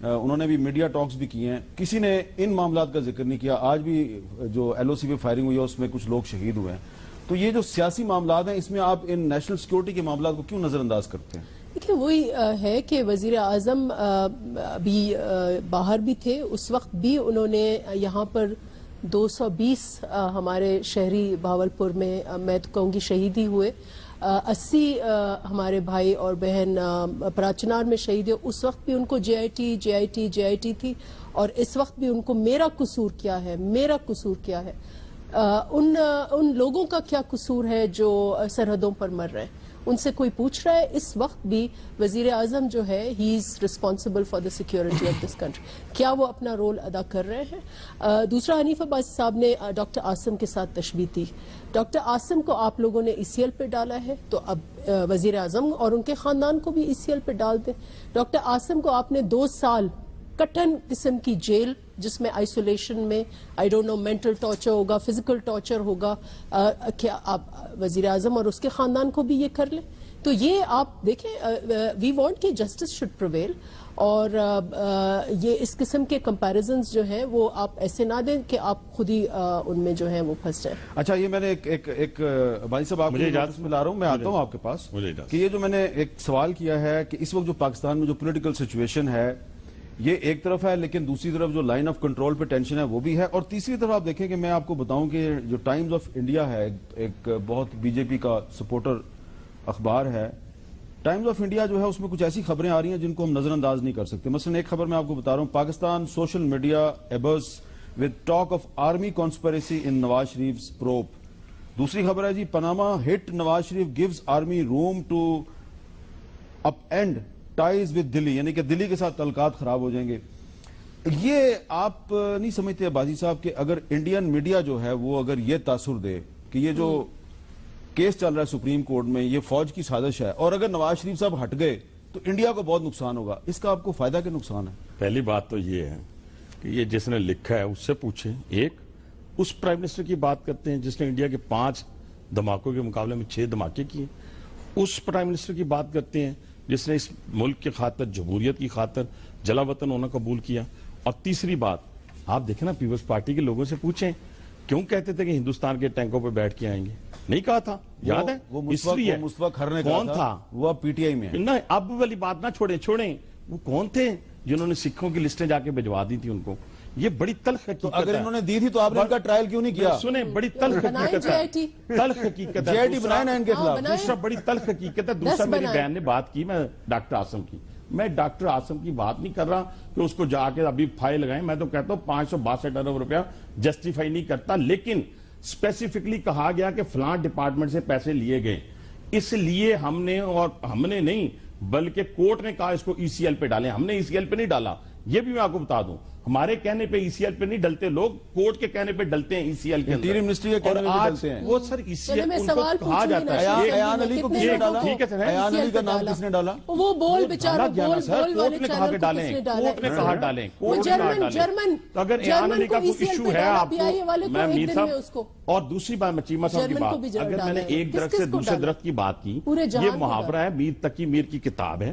Speaker 1: انہوں نے بھی میڈیا ٹاکس بھی کیے ہیں, کسی نے ان معاملات کا ذکر نہیں کیا. آج بھی جو ایل او سی پہ فائرنگ ہوئی ہے اس میں کچھ لوگ شہید ہوئے ہیں. تو یہ جو سیاسی معاملات ہیں اس میں آپ ان نیشنل سیکورٹی کے معاملات کو کیوں نظر انداز کرتے ہیں؟
Speaker 6: دیکھیں وہی ہے کہ وزیر اعظم بھی باہر بھی تھے اس وقت بھی, انہوں نے یہاں پر 220 ہمارے شہری بھاولپور میں تو کہوں گی شہید ہی ہوئے, 80 ہمارے بھائی اور بہن پراچنار میں شہید ہوئے. اس وقت بھی ان کو جے آئی ٹی تھی, اور اس وقت بھی ان کو میرا قصور کیا ہے, ان لوگوں کا کیا قصور ہے جو سرحدوں پر مر رہے ہیں, ان سے کوئی پوچھ رہا ہے؟ اس وقت بھی وزیر اعظم جو ہے he is responsible for the security of this country. کیا وہ اپنا رول ادا کر رہے ہیں؟ دوسرا, حنیف عباسی صاحب نے ڈاکٹر عاصم کے ساتھ تشبیہ دی. ڈاکٹر عاصم کو آپ لوگوں نے ای سی ایل پہ ڈالا ہے, تو اب وزیر اعظم اور ان کے خاندان کو بھی ای سی ایل پہ ڈال دیں. ڈاکٹر عاصم کو آپ نے 2 سال کٹن قسم کی جیل, جس میں آئسولیشن میں I don't know mental torture ہوگا, فزیکل ٹارچر ہوگا, کیا آپ وزیر اعظم اور اس کے خاندان کو بھی یہ کر لیں؟ تو یہ آپ دیکھیں, وی وانٹ کہ جسٹس شوڈ پریویل, اور یہ اس قسم کے کمپیریزنز جو ہیں وہ آپ ایسے نہ دیں کہ آپ خود ہی ان میں جو ہیں وہ پھنس جائیں.
Speaker 1: اچھا, یہ میں نے ایک بھائی صاحب آپ کو اجازت میں لا رہا ہوں, میں آتا ہوں آپ کے پاس, کہ یہ جو میں نے ایک سوال کیا ہے کہ اس وقت جو پاکستان میں جو پولیٹیکل سچویشن ہے یہ ایک طرف ہے, لیکن دوسری طرف جو لائن آف کنٹرول پہ ٹینشن ہے وہ بھی ہے, اور تیسری طرف آپ دیکھیں کہ میں آپ کو بتاؤں کہ جو ٹائمز آف انڈیا ہے, ایک بہت بی جے پی کا سپورٹر اخبار ہے, ٹائمز آف انڈیا جو ہے اس میں کچھ ایسی خبریں آ رہی ہیں جن کو ہم نظر انداز نہیں کر سکتے. مثلا ایک خبر میں آپ کو بتا رہا ہوں, Pakistan social media abuzz with talk of army conspiracy in Nawaz Sharif's probe. دوسری خبر ہے جی, Panama hit Nawaz Sharif gives army room to up and ties with Delhi, یعنی کہ دلی کے ساتھ تعلقات خراب ہو جائیں گے. یہ آپ نہیں سمجھتے عباسی صاحب کہ اگر انڈین میڈیا جو ہے وہ اگر یہ تاثر دے کہ یہ جو کیس چل رہا ہے سپریم کورٹ میں یہ فوج کی سازش ہے, اور اگر نواز شریف صاحب ہٹ گئے تو انڈیا کو بہت نقصان ہوگا, اس کا آپ کو فائدہ کہ نقصان ہے؟
Speaker 4: پہلی بات تو یہ ہے کہ یہ جس نے لکھا ہے اس سے پوچھیں. ایک اس پرائم منسٹر کی بات کرتے ہیں جس نے انڈیا کے 5 دھماکوں کے مقابلے میں 6 دھماکے کیے. اس پرائم منسٹر کی بات کرتے ہیں جس نے اس ملک کی خاطر, جمہوریت کی خاطر جلا وطن ہونا قبول کیا. اور تیسری بات آپ دیکھیں نا, پیپلز پارٹی کے لوگوں سے پوچھیں کیوں کہتے تھے کہ ہندوستان کے ٹینکوں پہ بیٹھ کے آئیں گے, نہیں کہا تھا, یاد ہے؟ اس لیے کون تھا
Speaker 1: وہ پی ٹی آئی میں
Speaker 4: نہ, اب والی بات نہ چھوڑیں, وہ کون تھے جنہوں نے سکھوں کی لسٹیں جا کے بھجوا دی تھی ان کو؟ یہ بڑی تلخ حقیقت ہے.
Speaker 1: اگر انہوں نے دی تھی تو آپ نے ان کا ٹرائل کیوں نہیں کیا؟
Speaker 4: سنیں, بڑی تلخ حقیقت ہے, تلخ حقیقت ہے.
Speaker 1: JIT بنائے نا ان کے خلاف.
Speaker 4: دوسرا بڑی تلخ حقیقت ہے. دوسرا میری بہن نے بات کی, میں ڈاکٹر عاصم کی, میں ڈاکٹر عاصم کی بات نہیں کر رہا کہ اس کو جا کے ابھی فائل لگائیں. میں تو کہتا ہوں 562 ارب روپیہ جسٹیفائی نہیں کرتا, لیکن اسپیسیفکلی کہا گیا کہ فلاں ڈپارٹمنٹ سے پیسے لیے گئے, اس لیے ہم نے نہیں بلکہ کورٹ نے کہا اس کو ای سی ایل پہ ڈالیں. ہم نے ای سی ایل پہ نہیں ڈالا, یہ بھی میں آپ کو بتا دوں. ہمارے کہنے پہ ای سی ایل پہ نہیں ڈلتے لوگ, کورٹ کے کہنے پہ ڈلتے ہیں ای سی ایل کے اندر.
Speaker 1: انٹیریئر منسٹری کے کہنے پہ ڈلتے ہیں.
Speaker 4: وہ سر ای سی ایل ان کو کہا جاتا ہے.
Speaker 1: ایان علی کو کس نے ڈالا؟ ایان علی کا نام کس نے ڈالا؟
Speaker 6: وہ بول بیچارہ بول والے
Speaker 4: کورٹ نے کہا کہ ڈالیں, کورٹ نے کہا ڈالیں, کورٹ نے کہا ڈالیں. اگر ایان علی کا کوئی ایشو ہے آپ کو, میں میر صاحب. اور دوسری بات میں چیمہ صاحب کی بات, اگر میں نے ایک درخت سے دوسرے درخت کی بات کی, یہ محاورہ ہے, میر تقی میر کی کتاب ہے,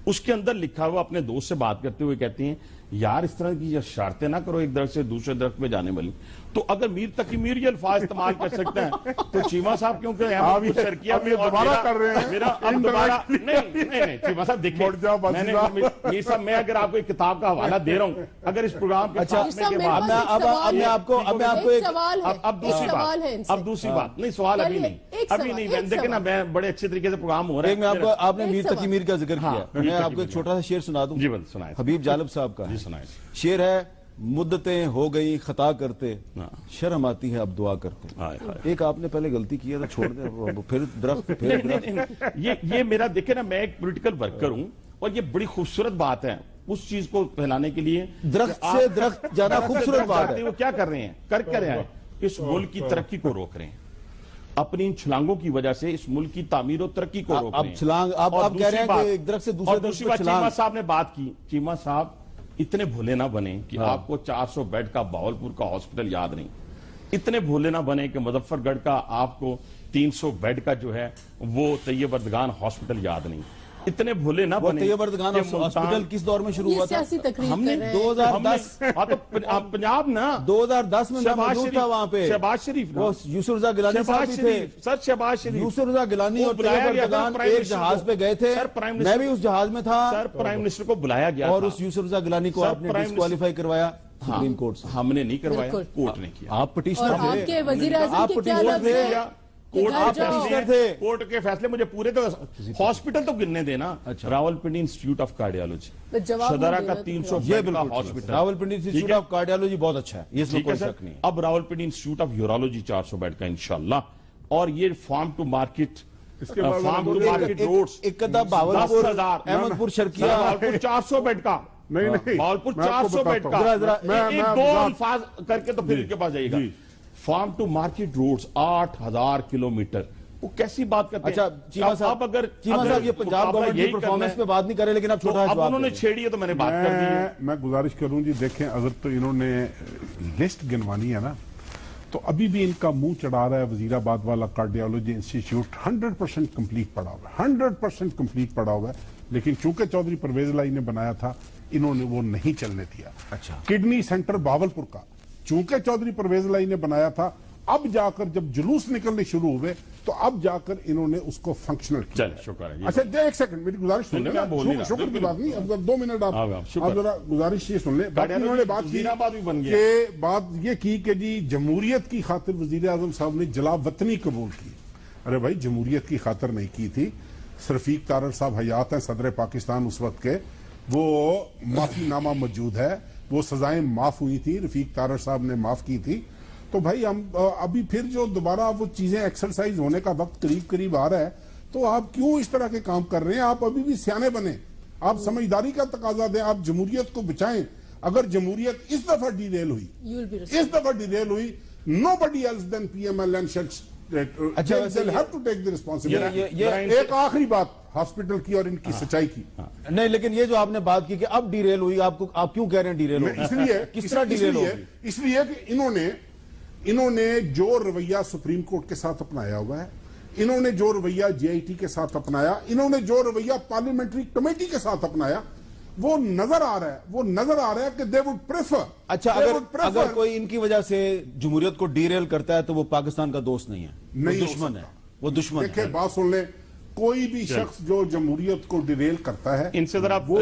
Speaker 4: اس کے اندر لکھا ہوا اپنے دوست سے بات کرتے ہوئے کہتے ہیں یار اس طرح کی شرارتیں نہ کرو ایک درخت سے دوسرے درخت میں جانے والی. تو اگر میر تقی میر یہ الفاظ استعمال کر سکتے ہیں تو چیمہ صاحب کیوں کہ
Speaker 5: آپ دوبارہ کر رہے ہیں.
Speaker 4: میرا اب دوبارہ نہیں چیمہ صاحب دیکھیں, میر صاحب میں اگر آپ کو ایک کتاب کا حوالہ دے رہا ہوں, اگر اس پروگرام کے ساتھ کے بعد
Speaker 1: میں آپ کو ایک
Speaker 4: اب دوسری بات نہیں, سوال ابھی نہیں, دیکھیں نا میں بڑے اچھے طریقے سے پروگرام ہو رہا ہے.
Speaker 1: آپ نے میر تقی میر کا ذکر کیا, میں آپ کو ایک چھوٹا سا شعر سنا دوں.
Speaker 4: جی بل سنائیں.
Speaker 1: حبیب جالب صاحب کا
Speaker 4: سنائیں.
Speaker 1: شعر ہے, مدتیں ہو گئی خطا کرتے, شرم آتی ہے اب دعا کرتے. ایک آپ نے پہلے غلطی کیا تھا, چھوڑ دیں, پھر درخت.
Speaker 4: یہ میرا دیکھیں نا, میں ایک پولیٹیکل ورکر ہوں اور یہ بڑی خوبصورت بات ہے اس چیز کو پھیلانے کے لیے.
Speaker 1: درخت سے درخت جانا خوبصورت بات ہے.
Speaker 4: وہ کیا کر رہے ہیں, کر رہے ہیں, اس ملک کی ترقی کو روک رہے ہیں. اپنی ان چھلانگوں کی وجہ سے اس ملک کی تعمیر و ترقی کو روک رہے ہیں.
Speaker 1: اب چھلانگ آپ کہہ رہے ہیں کہ ایک درخت سے دوسرے درخت پر چھلانگ.
Speaker 4: چیمہ صاحب نے بات کی, چیمہ صاحب اتنے بھولے نہ بنے کہ آپ کو 400 بیڈ کا بہاولپور کا ہاسپٹل یاد نہیں, اتنے بھولے نہ بنے کہ مظفر گڑھ کا آپ کو 300 بیڈ کا جو ہے وہ طیب اردگان ہاسپٹل یاد نہیں. اتنے بھولے نہ
Speaker 1: وہ
Speaker 4: بنے
Speaker 1: طیب اردگان ہاسپٹل کس دور میں شروع
Speaker 6: یہ
Speaker 1: ہوا تھا؟
Speaker 6: سیاسی تقریر
Speaker 1: ہم نے
Speaker 6: کر رہے ہیں۔
Speaker 1: 2010
Speaker 4: ہاں تو پنجاب نا
Speaker 1: 2010 میں میں
Speaker 4: شہباز
Speaker 1: موجود تھا وہاں پہ،
Speaker 4: شہباز شریف نا،
Speaker 1: وہ یوسف رضا گیلانی صاحب بھی تھے،
Speaker 4: سر شہباز شریف،
Speaker 1: یوسف رضا گیلانی
Speaker 4: وہ
Speaker 1: اور
Speaker 4: بلایا
Speaker 1: طیب
Speaker 4: گیا تھا
Speaker 1: اردگان
Speaker 4: پرائم
Speaker 1: ایک
Speaker 4: منسٹر
Speaker 1: جہاز
Speaker 4: کو۔
Speaker 1: پہ گئے تھے،
Speaker 4: سر پرائم
Speaker 1: میں
Speaker 4: منسٹر
Speaker 1: بھی اس جہاز میں تھا،
Speaker 4: سر پرائم منسٹر کو بلایا گیا
Speaker 1: اور
Speaker 4: تھا۔
Speaker 1: اس یوسف رضا گیلانی کو
Speaker 4: سر
Speaker 1: آپ نے
Speaker 4: پرائم
Speaker 1: ڈسکوالیفائی کروایا سپریم کورٹ سے۔
Speaker 4: ہم نے نہیں کروایا،
Speaker 6: بالکل۔
Speaker 4: کورٹ نے کیا۔
Speaker 1: آپ
Speaker 6: اور
Speaker 1: پٹیشنر
Speaker 6: آپ
Speaker 1: تھے،
Speaker 6: کے وزیر اعظم
Speaker 1: آپ
Speaker 6: کے کیا
Speaker 1: پٹیشنر
Speaker 6: لفظ
Speaker 1: تھے،
Speaker 6: ہیں؟
Speaker 4: کورٹ
Speaker 6: گھر
Speaker 4: آپ
Speaker 6: جاؤ۔
Speaker 1: پٹیشنر تھے۔
Speaker 4: کورٹ کے فیصلے مجھے پورے تو ہاسپٹل تو گننے دینا،
Speaker 1: اچھا۔
Speaker 4: راولپنڈی انسٹیٹیوٹ آف کارڈیالوجی
Speaker 6: جواب
Speaker 4: شدرا
Speaker 6: نہیں
Speaker 4: کا
Speaker 6: دینا
Speaker 4: 300
Speaker 1: یہ
Speaker 4: بیڈ کا
Speaker 1: بالکل
Speaker 4: hospital,
Speaker 1: Rawalpindi institute of cardiology بہت اچھا ہے، اس میں
Speaker 4: ٹھیک ہے
Speaker 1: کوئی
Speaker 4: سر۔
Speaker 1: شک نہیں ہے۔
Speaker 4: اب Rawalpindi institute of urology 400 bed کا انشاءاللہ، اور یہ فارم ٹو مارکیٹ،
Speaker 5: اس کے بعد
Speaker 4: فارم ٹو
Speaker 5: ایک-
Speaker 4: مارکیٹ روڈز
Speaker 1: ایک ادھا بھاولپور،
Speaker 4: 10,000
Speaker 1: احمد پور شرکیہ،
Speaker 4: باولپور 400 بیڈ کا،
Speaker 5: نہیں نہیں
Speaker 4: باولپور
Speaker 5: میں آپ کو
Speaker 4: 400 بیڈ
Speaker 5: بتاتا
Speaker 4: کا،
Speaker 5: ہوں۔
Speaker 1: ذرا
Speaker 4: ایک دو الفاظ کر کے تو پھر ان کے پاس جائیے گا۔
Speaker 5: جی۔
Speaker 4: Farm to market roads 8,000 kilometre, وہ کیسی بات کرتے ہیں؟
Speaker 1: اچھا چیمہ صاحب، چیمہ صاحب یہ پنجاب گورنمنٹ کی پرفارمنس پہ بات نہیں کر رہے، لیکن اب چھوٹا
Speaker 4: اب انہوں نے چھیڑی ہے تو میں نے بات کر دی ہے۔
Speaker 5: میں گزارش کروں جی، دیکھیں اگر تو انہوں نے لسٹ گنوانی ہے نا، تو ابھی بھی ان کا منہ چڑھا رہا ہے وزیر آباد والا کارڈیالوجی انسٹیٹیوٹ 100% کمپلیٹ پڑا ہوا ہے، 100% کمپلیٹ پڑا ہوا ہے، لیکن چونکہ چودھری پرویز الہی نے بنایا تھا، انہوں نے وہ نہیں چلنے دیا۔
Speaker 1: اچھا۔
Speaker 5: کڈنی سینٹر باولپور کا چونکہ چودھری پرویز الہی نے بنایا تھا، اب جا کر جب جلوس نکلنے شروع ہوئے تو اب جا کر انہوں نے اس کو فنکشنل کیا۔
Speaker 4: چلے شکر ہے۔
Speaker 5: اچھا ایک سیکنڈ میری گزارش سن لیں،
Speaker 4: میں بول نہیں رہا،
Speaker 5: شکر کی بات نہیں، اب 2 منٹ
Speaker 4: ہاں،
Speaker 5: آپ
Speaker 4: شکر۔
Speaker 5: ذرا گزارش یہ سن لیں۔ باقی انہوں نے بات کی
Speaker 4: وزیر آباد بھی بن گیا۔
Speaker 5: کہ بات یہ کی کہ جی جمہوریت کی خاطر وزیر اعظم صاحب نے جلا وطنی قبول کی۔ ارے بھائی جمہوریت کی خاطر نہیں کی تھی، رفیق تارڑ صاحب حیات ہیں صدر پاکستان اس وقت کے، وہ معافی نامہ موجود ہے، وہ سزائیں معاف ہوئی تھی، رفیق تارڑ صاحب نے معاف کی تھی۔ تو بھائی ہم ابھی پھر جو دوبارہ وہ چیزیں ایکسرسائز ہونے کا وقت قریب قریب آ رہا ہے، تو آپ کیوں اس طرح کے کام کر رہے ہیں؟ آپ ابھی بھی سیانے بنیں، آپ سمجھداری کا تقاضا دیں، آپ جمہوریت کو بچائیں۔ اگر جمہوریت اس دفعہ ڈی ریل ہوئی،
Speaker 6: You will be
Speaker 5: اس دفعہ ڈی ریل ہوئی، nobody else than PMLN
Speaker 1: اچھا، ویسے
Speaker 5: they'll have to take the responsibility۔ ایک آخری بات ہاسپٹل کی اور ان کی سچائی کی،
Speaker 1: نہیں لیکن یہ جو آپ نے بات کی کہ اب ڈی ریل ہوئی، آپ کیوں کہہ رہے ہیں ڈی ریل ہوئی؟
Speaker 5: اس لیے
Speaker 1: کس طرح ڈی ریل ہوگی؟
Speaker 5: اس لیے کہ انہوں نے جو رویہ سپریم کورٹ کے ساتھ اپنایا ہوا ہے، انہوں نے جو رویہ GIT کے ساتھ اپنایا، انہوں نے جو رویہ پارلیمنٹری کمیٹی کے ساتھ اپنایا، وہ نظر آ رہا ہے کہ they would prefer۔
Speaker 1: اچھا اگر کوئی ان کی وجہ سے جمہوریت کو ڈی ریل کرتا ہے تو وہ پاکستان کا دوست نہیں ہے، وہ دشمن ہے، وہ دشمن
Speaker 5: دیکھیں
Speaker 1: ہے۔
Speaker 5: بات سن لیں، کوئی بھی شخص جو جمہوریت کو ڈیریل کرتا ہے،
Speaker 4: ان سے ذرا
Speaker 5: وہ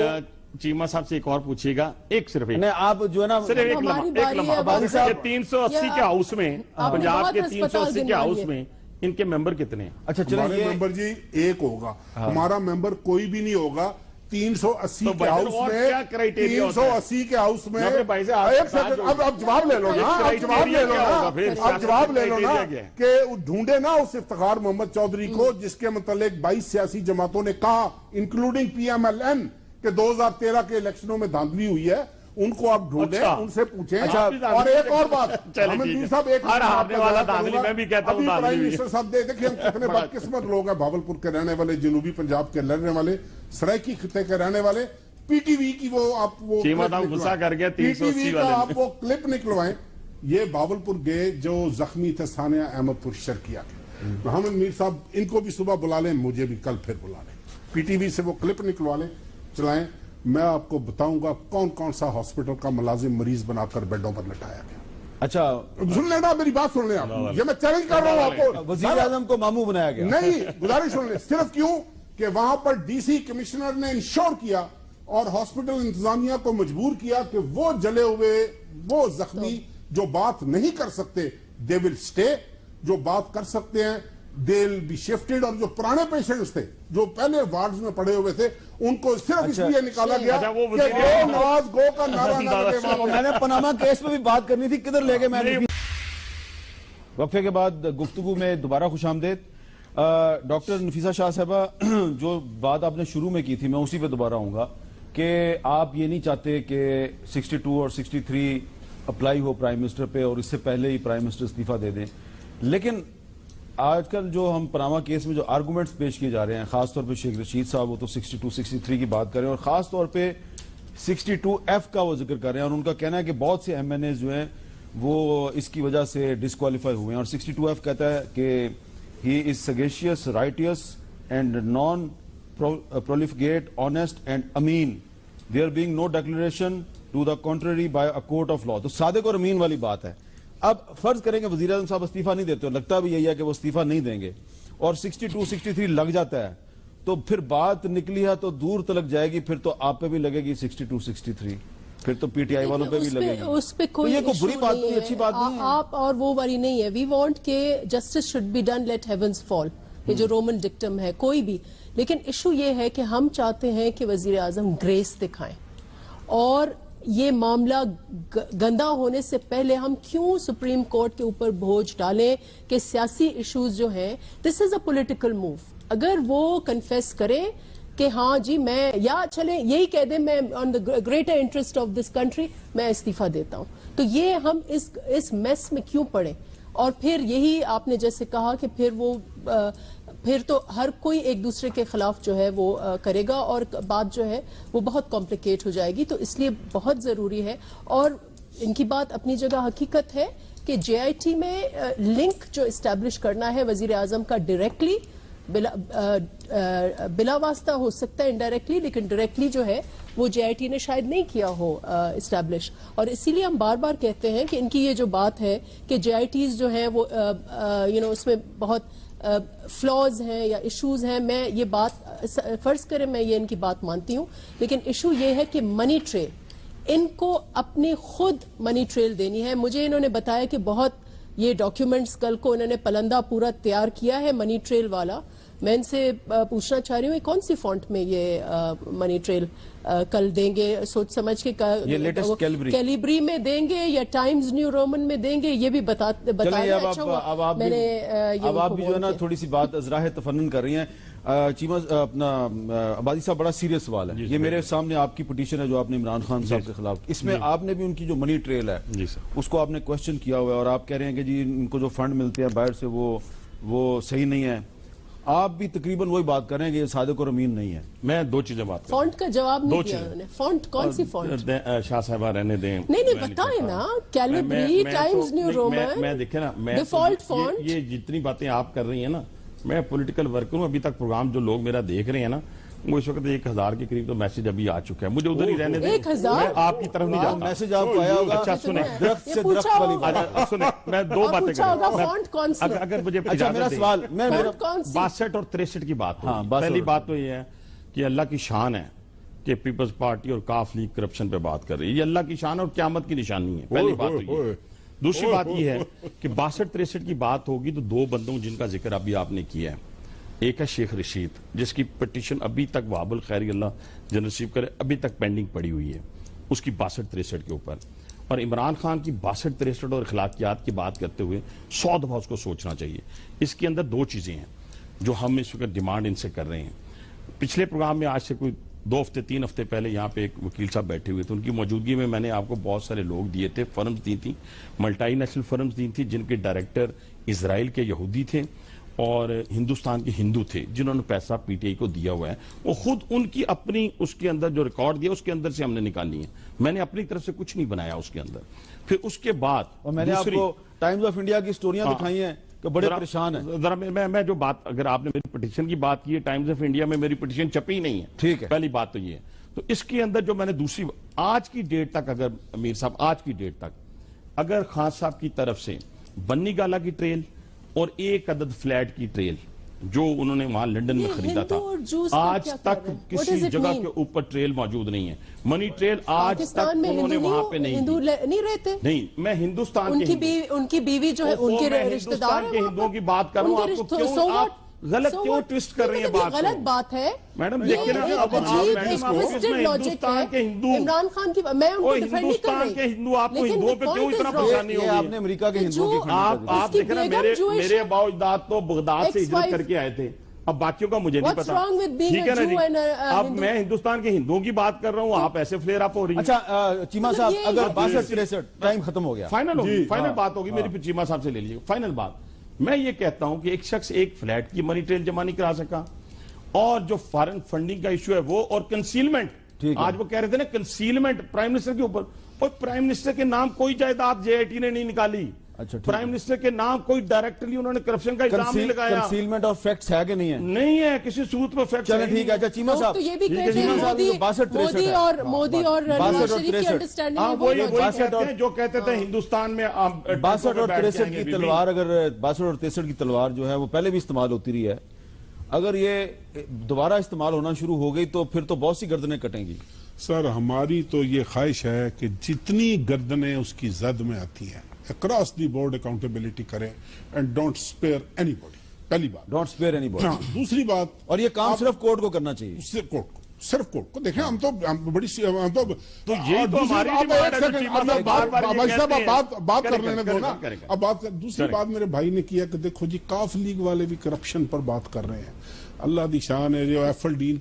Speaker 4: چیمہ صاحب سے ایک اور پوچھیے گا، ایک صرف ایک
Speaker 1: نہیں آپ جو ہے نا
Speaker 4: صرف ایک
Speaker 6: ہماری
Speaker 4: لمحہ،
Speaker 6: باری ہے،
Speaker 4: ایک
Speaker 6: باری
Speaker 4: لمحہ
Speaker 6: صاحب۔
Speaker 4: کہ 380 کے ہاؤس میں،
Speaker 6: آپ نے
Speaker 4: پنجاب
Speaker 6: بہت
Speaker 4: کے
Speaker 6: ہسپتال
Speaker 4: 380 کے ہاؤس
Speaker 6: گنوائی
Speaker 4: میں ان کے ممبر کتنے ہیں؟
Speaker 1: اچھا چلیں
Speaker 5: ہمارے
Speaker 1: یہ
Speaker 5: ممبر جی ایک ہوگا، ہمارا ممبر کوئی بھی نہیں ہوگا۔ 380
Speaker 4: تو
Speaker 5: کے
Speaker 4: بھائی
Speaker 5: ہاؤس
Speaker 4: اور
Speaker 5: میں،
Speaker 4: کیا criteria ہوتا ہے؟
Speaker 5: 380 کے ہاؤس میں،
Speaker 4: میں اپنے بھائی سے آپ
Speaker 5: ایک سیکنڈ، اب جواب لے لو نا، اب جواب لے لو نا، اب جواب لے لو نا کہ ڈھونڈے نا اس افتخار محمد چودھری کو جس کے متعلق 22 سیاسی جماعتوں نے کہا انکلوڈنگ PMLN کہ 2013 کے الیکشنوں میں دھاندلی ہوئی ہے، ان کو آپ ڈھونڈیں، ان سے پوچھیں۔ اور ایک اور بات، حامد میر صاحب ایک
Speaker 4: ہر ہارنے والا دھاندلی، میں بھی کہتا ہوں دھاندلی
Speaker 5: پرائم منسٹر صاحب دیکھیں ہم کتنے بدقسمت لوگ ہیں، بھاولپور کے رہنے والے، جنوبی پنجاب کے لڑنے والے، سرائکی خطے کے رہنے والے، PTV کی وہ
Speaker 4: چیمہ صاحب غصہ کر گیا 380
Speaker 5: PTV کا
Speaker 4: والے
Speaker 5: آپ وہ کلپ نکلوائیں۔ یہ بھاولپور گئے جو زخمی تھے ثانیہ احمد پور شرکیہ کے، محمد میر صاحب ان کو بھی صبح بلا لیں، مجھے بھی کل پھر بلا لیں، PTV سے وہ کلپ نکلوا لیں، چلائیں، میں آپ کو بتاؤں گا کون کون سا ہاسپٹل کا ملازم مریض بنا کر بیڈوں پر لٹایا گیا۔
Speaker 1: اچھا
Speaker 5: سن لیں نا میری بات، سن لیں آپ، یہ میں چیلنج کر رہا ہوں آپ کو۔
Speaker 1: وزیر اعظم کو ماموں بنایا گیا؟
Speaker 5: نہیں، گزارش سن لیں، صرف کیوں کہ وہاں پر DC کمشنر نے انشور کیا اور ہاسپٹل انتظامیہ کو مجبور کیا کہ وہ جلے ہوئے، وہ زخمی جو بات نہیں کر سکتے they will stay، جو بات کر سکتے ہیں they'll be shifted، اور جو پرانے پیشنٹس تھے جو پہلے وارڈز میں پڑے ہوئے تھے ان کو صرف اس لیے نکالا گیا
Speaker 4: اچھا، وہ
Speaker 5: کہ
Speaker 4: وزیر
Speaker 5: گو نواز گو کا نعرہ نہ لگے وہاں پر۔
Speaker 1: میں نے پاناما کیس میں بھی بات کرنی تھی، کدھر لے گئے میں نے؟ وقفے کے بعد گفتگو میں دوبارہ خوش آمدید۔ ڈاکٹر نفیسہ شاہ صاحبہ، جو بات آپ نے شروع میں کی تھی میں اسی پہ دوبارہ آؤں گا کہ آپ یہ نہیں چاہتے کہ 62 اور 63 اپلائی ہو پرائم منسٹر پہ اور اس سے پہلے ہی پرائم منسٹر استعفیٰ دے دیں، لیکن آج کل جو ہم پاناما کیس میں جو آرگومنٹس پیش کیے جا رہے ہیں، خاص طور پہ شیخ رشید صاحب وہ تو 62 63 کی بات کر رہے ہیں اور خاص طور پہ 62F کا وہ ذکر کر رہے ہیں، اور ان کا کہنا ہے کہ بہت سے MNAs جو ہیں وہ اس کی وجہ سے ڈسکوالیفائی ہوئے ہیں، اور 62F کہتا ہے کہ he is sagacious righteous and non proliferate, honest and ameen, there being no declaration to the contrary by a court of law. تو صادق اور امین والی بات ہے. اب فرض کریں کہ وزیر اعظم صاحب استعفیٰ نہیں دیتے، لگتا بھی یہی ہے کہ وہ استعفیٰ نہیں دیں گے، اور 62 63 لگ جاتا ہے، تو پھر بات نکلی ہے تو دور تلک جائے گی، پھر تو آپ پہ بھی لگے گی 62 63، پھر تو پی ٹی آئی والوں پہ بھی لگے گی.
Speaker 6: اس پہ کوئی
Speaker 1: یہ کوئی بری بات نہیں، اچھی بات نہیں ہے.
Speaker 6: آپ اور وہ والی نہیں ہے. وی وانٹ کہ justice should be done, let heavens fall, یہ جو رومن ڈکٹم ہے کوئی بھی. لیکن ایشو یہ ہے کہ ہم چاہتے ہیں کہ وزیر اعظم گریس دکھائیں، اور یہ معاملہ گندا ہونے سے پہلے ہم کیوں سپریم کورٹ کے اوپر بوجھ ڈالیں کہ سیاسی ایشوز جو ہیں، دس از اے پولیٹیکل موو. اگر وہ کنفیس کریں کہ ہاں جی میں، یا چلیں یہی کہہ دیں میں on the greater interest of this country میں استعفیٰ دیتا ہوں، تو یہ ہم اس میس میں کیوں پڑیں. اور پھر یہی آپ نے جیسے کہا کہ پھر تو ہر کوئی ایک دوسرے کے خلاف جو ہے وہ کرے گا، اور بات جو ہے وہ بہت کمپلیکیٹ ہو جائے گی. تو اس لیے بہت ضروری ہے، اور ان کی بات اپنی جگہ حقیقت ہے کہ جے آئی ٹی میں لنک جو اسٹیبلش کرنا ہے وزیر اعظم کا ڈائریکٹلی، بلا واسطہ ہو سکتا ہے انڈائریکٹلی، لیکن ڈائریکٹلی جو ہے وہ جے آئی ٹی نے شاید نہیں کیا ہو اسٹیبلش. اور اسی لیے ہم بار بار کہتے ہیں کہ ان کی یہ جو بات ہے کہ جے آئی ٹیز جو ہیں وہ اس میں بہت فلاز ہیں یا ایشوز ہیں. میں یہ بات فرض کریں میں یہ ان کی بات مانتی ہوں، لیکن ایشو یہ ہے کہ منی ٹریل، ان کو اپنی خود منی ٹریل دینی ہے. مجھے انہوں نے بتایا کہ بہت یہ ڈاکیومنٹس کل کو انہوں نے پلندہ پورا تیار کیا ہے منی ٹریل والا. میں ان سے پوچھنا چاہ رہی ہوں کون سی فونٹ میں یہ منی ٹریل کل دیں گے، سوچ سمجھ کے کیلیبری میں دیں گے یا ٹائمز نیو رومن میں دیں گے، یہ بھی بتائیں.
Speaker 1: اب آپ بھی جو ہے نا تھوڑی سی بات ازراہ تفنن کر رہی ہیں. چیمہ اپنا عبادی صاحب بڑا سیریس سوال ہے. یہ میرے سامنے آپ کی پٹیشن ہے جو آپ نے عمران خان صاحب کے خلاف، اس میں آپ نے بھی ان کی جو منی ٹریل ہے اس کو آپ نے کوشچن کیا ہوا ہے، اور آپ کہہ رہے ہیں کہ جی ان کو جو فنڈ ملتے ہیں باہر سے وہ صحیح نہیں ہے. آپ بھی تقریباً وہی بات کر رہے ہیں کہ یہ صادق اور امین نہیں ہے.
Speaker 4: میں دو چیزیں بات کروں.
Speaker 6: فونٹ کا جواب نہیں دیا انہوں نے. فونٹ کون سی فونٹ؟
Speaker 4: شاہ صاحبہ رہنے دیں.
Speaker 6: نہیں بتائیں نا، کیلیبری، ٹائمز نیو رومن،
Speaker 4: میں دیکھیں نا، میں
Speaker 6: ڈیفالٹ فونٹ.
Speaker 4: یہ جتنی باتیں آپ کر رہی ہیں نا، میں پولیٹیکل ورکر ہوں. ابھی تک پروگرام جو لوگ میرا دیکھ رہے ہیں نا، وہ اس وقت 1000 کے قریب تو میسج ابھی آ چکا ہے. مجھے ادھر ہی رہنے دیں.
Speaker 6: 1000
Speaker 4: میں آپ کی طرف نہیں جاتا.
Speaker 1: میسج آپ کو آیا ہوگا.
Speaker 4: اچھا سنیں،
Speaker 1: درخت سے درخت والی بات
Speaker 4: سنیں، میں دو باتیں
Speaker 6: فونٹ کون سی؟
Speaker 4: اگر مجھے
Speaker 1: اچھا میرا سوال، میں
Speaker 4: 62 اور 63 کی بات. پہلی بات تو یہ ہے کہ اللہ کی شان ہے کہ پیپلز پارٹی اور کاف لیگ کرپشن پہ بات کر رہی ہے. یہ اللہ کی شان اور قیامت کی نشانی ہے. پہلی بات تو یہ. دوسری بات یہ ہے کہ 62-63 کی بات ہوگی تو دو بندوں جن کا ذکر ابھی آپ نے کیا ہے، ایک ہے شیخ رشید جس کی پٹیشن ابھی تک وہاب الخیری اللہ جن ریسیو کرے ابھی تک پینڈنگ پڑی ہوئی ہے اس کی 62-63 کے اوپر. اور عمران خان کی 62-63 اور اخلاقیات کی بات کرتے ہوئے 100 دفعہ اس کو سوچنا چاہیے. اس کے اندر دو چیزیں ہیں جو ہم اس وقت ڈیمانڈ ان سے کر رہے ہیں. پچھلے پروگرام میں آج سے کوئی 2 ہفتے 3 ہفتے پہلے یہاں پہ ایک وکیل صاحب بیٹھے ہوئے تھے. ان کی موجودگی میں میں نے آپ کو بہت سارے لوگ دیے تھے، فرمز دی تھی، ملٹی نیشنل فرمز دی تھی جن کے ڈائریکٹر اسرائیل کے یہودی تھے اور ہندوستان کے ہندو تھے جنہوں نے پیسہ پی ٹی آئی کو دیا ہوا ہے. وہ خود ان کی اپنی اس کے اندر جو ریکارڈ دیا اس کے اندر سے ہم نے نکالی ہے. میں نے اپنی طرف سے کچھ نہیں بنایا اس کے اندر. پھر اس کے بعد
Speaker 1: اور میں نے آپ کو ٹائمز آف انڈیا کی سٹوریاں دکھائی ہیں کہ بڑے پریشان ہیں.
Speaker 4: ذرا میں جو بات، اگر آپ نے میری پٹیشن کی بات کی ہے، ٹائمز آف انڈیا میں میری پٹیشن چھپی ہی نہیں ہے.
Speaker 1: ٹھیک ہے،
Speaker 4: پہلی بات تو یہ ہے. تو اس کے اندر جو میں نے دوسری، آج کی ڈیٹ تک اگر امیر صاحب آج کی ڈیٹ تک اگر خان صاحب کی طرف سے بنی گالا کی ٹریل اور 1 عدد فلیٹ کی ٹریل جو انہوں نے وہاں لنڈن میں خریدا تھا، آج تک کسی جگہ کے اوپر ٹریل موجود نہیں ہے. منی ٹریل آج تک انہوں نے وہاں پہ
Speaker 6: نہیں رہتے.
Speaker 4: نہیں، میں ہندوستان
Speaker 6: ان کی بیوی جو ہے ان کے رشتہ دار
Speaker 4: کے ہندوؤں کی بات کر رہا ہوں. آپ کو کیوں آپ غلط کیوں ٹویسٹ کر رہی ہیں بات؟
Speaker 6: غلط بات ہے
Speaker 4: میڈم. دیکھیں نا، اب ہندوستان کے ہندو،
Speaker 6: عمران خان کی میں ان کو ڈیفینڈ نہیں کر رہی.
Speaker 4: ہندوستان کے ہندو آپ کو ہندوؤں پہ کیوں اتنا پریشانی ہوگی؟
Speaker 1: آپ نے امریکہ کے ہندوؤں کی
Speaker 4: آپ دیکھیں نا، میرے ابا اجداد تو بغداد سے ہجرت کر کے آئے تھے. اب باقیوں کا مجھے نہیں پتا. ٹھیک ہے نا جی، اب میں ہندوستان کے ہندوؤں کی بات کر رہا ہوں، آپ ایسے فلیر اپ ہو رہی ہیں.
Speaker 1: اچھا چیمہ صاحب، اگر 62-63 ٹائم ختم ہو گیا،
Speaker 4: فائنل ہوگی، فائنل بات ہوگی میری. چیمہ صاحب سے لے لیجیے فائنل بات. میں یہ کہتا ہوں کہ ایک شخص ایک فلیٹ کی منی ٹریل جمع نہیں کرا سکا، اور جو فارن فنڈنگ کا ایشو ہے وہ، اور کنسیلمنٹ، آج وہ کہہ رہے تھے نا کنسیلمنٹ پرائم منسٹر کے اوپر، اور پرائم منسٹر کے نام کوئی جائیداد جے آئی ٹی نے نہیں نکالی.
Speaker 1: اچھا، ٹھیک
Speaker 7: پرائم منسٹر کے نام کوئی ڈائریکٹلی انہوں نے کرپشن کا الزام نہیں لگایا.
Speaker 1: کنسیلمنٹ آف فیکٹس ہے کہ نہیں ہے؟
Speaker 7: نہیں ہے, کسی صورت پر فیکٹ.
Speaker 1: چلیں ٹھیک ہے. اچھا چیمہ
Speaker 6: لوگ
Speaker 1: صاحب
Speaker 6: تو یہ بھی کہتے ہیں مودی اور نواز شریف کی انڈرسٹینڈنگ ہے.
Speaker 7: وہی کہتے ہیں جو کہتے تھے ہندوستان میں
Speaker 1: 62 اور 63 کی تلوار, اگر 62 اور 63 کی تلوار جو ہے وہ پہلے بھی استعمال ہوتی رہی ہے, اگر یہ دوبارہ استعمال ہونا شروع ہو گئی تو پھر تو بہت سی گردنیں کٹیں گی.
Speaker 5: سر ہماری تو یہ خواہش ہے کہ جتنی گردنیں اس کی زد میں آتی ہیں اکراس دی بورڈ اکاؤنٹیبلٹی کریں and don't spare anybody. پہلی بات
Speaker 1: ڈونٹ اسپیئر اینی باڈی.
Speaker 5: دوسری بات,
Speaker 1: اور یہ کام صرف کورٹ کو کرنا چاہیے.
Speaker 5: صرف کورٹ کو دیکھیں. ہم تو بڑی
Speaker 7: تو یہی تو ہماری
Speaker 5: بات کر لینے دو نا. اب بات دوسری بات میرے بھائی نے کیا کہ دیکھو جی کاف لیگ والے بھی کرپشن پر بات کر رہے ہیں. اللہ دی شان ہے جو ایفل ڈین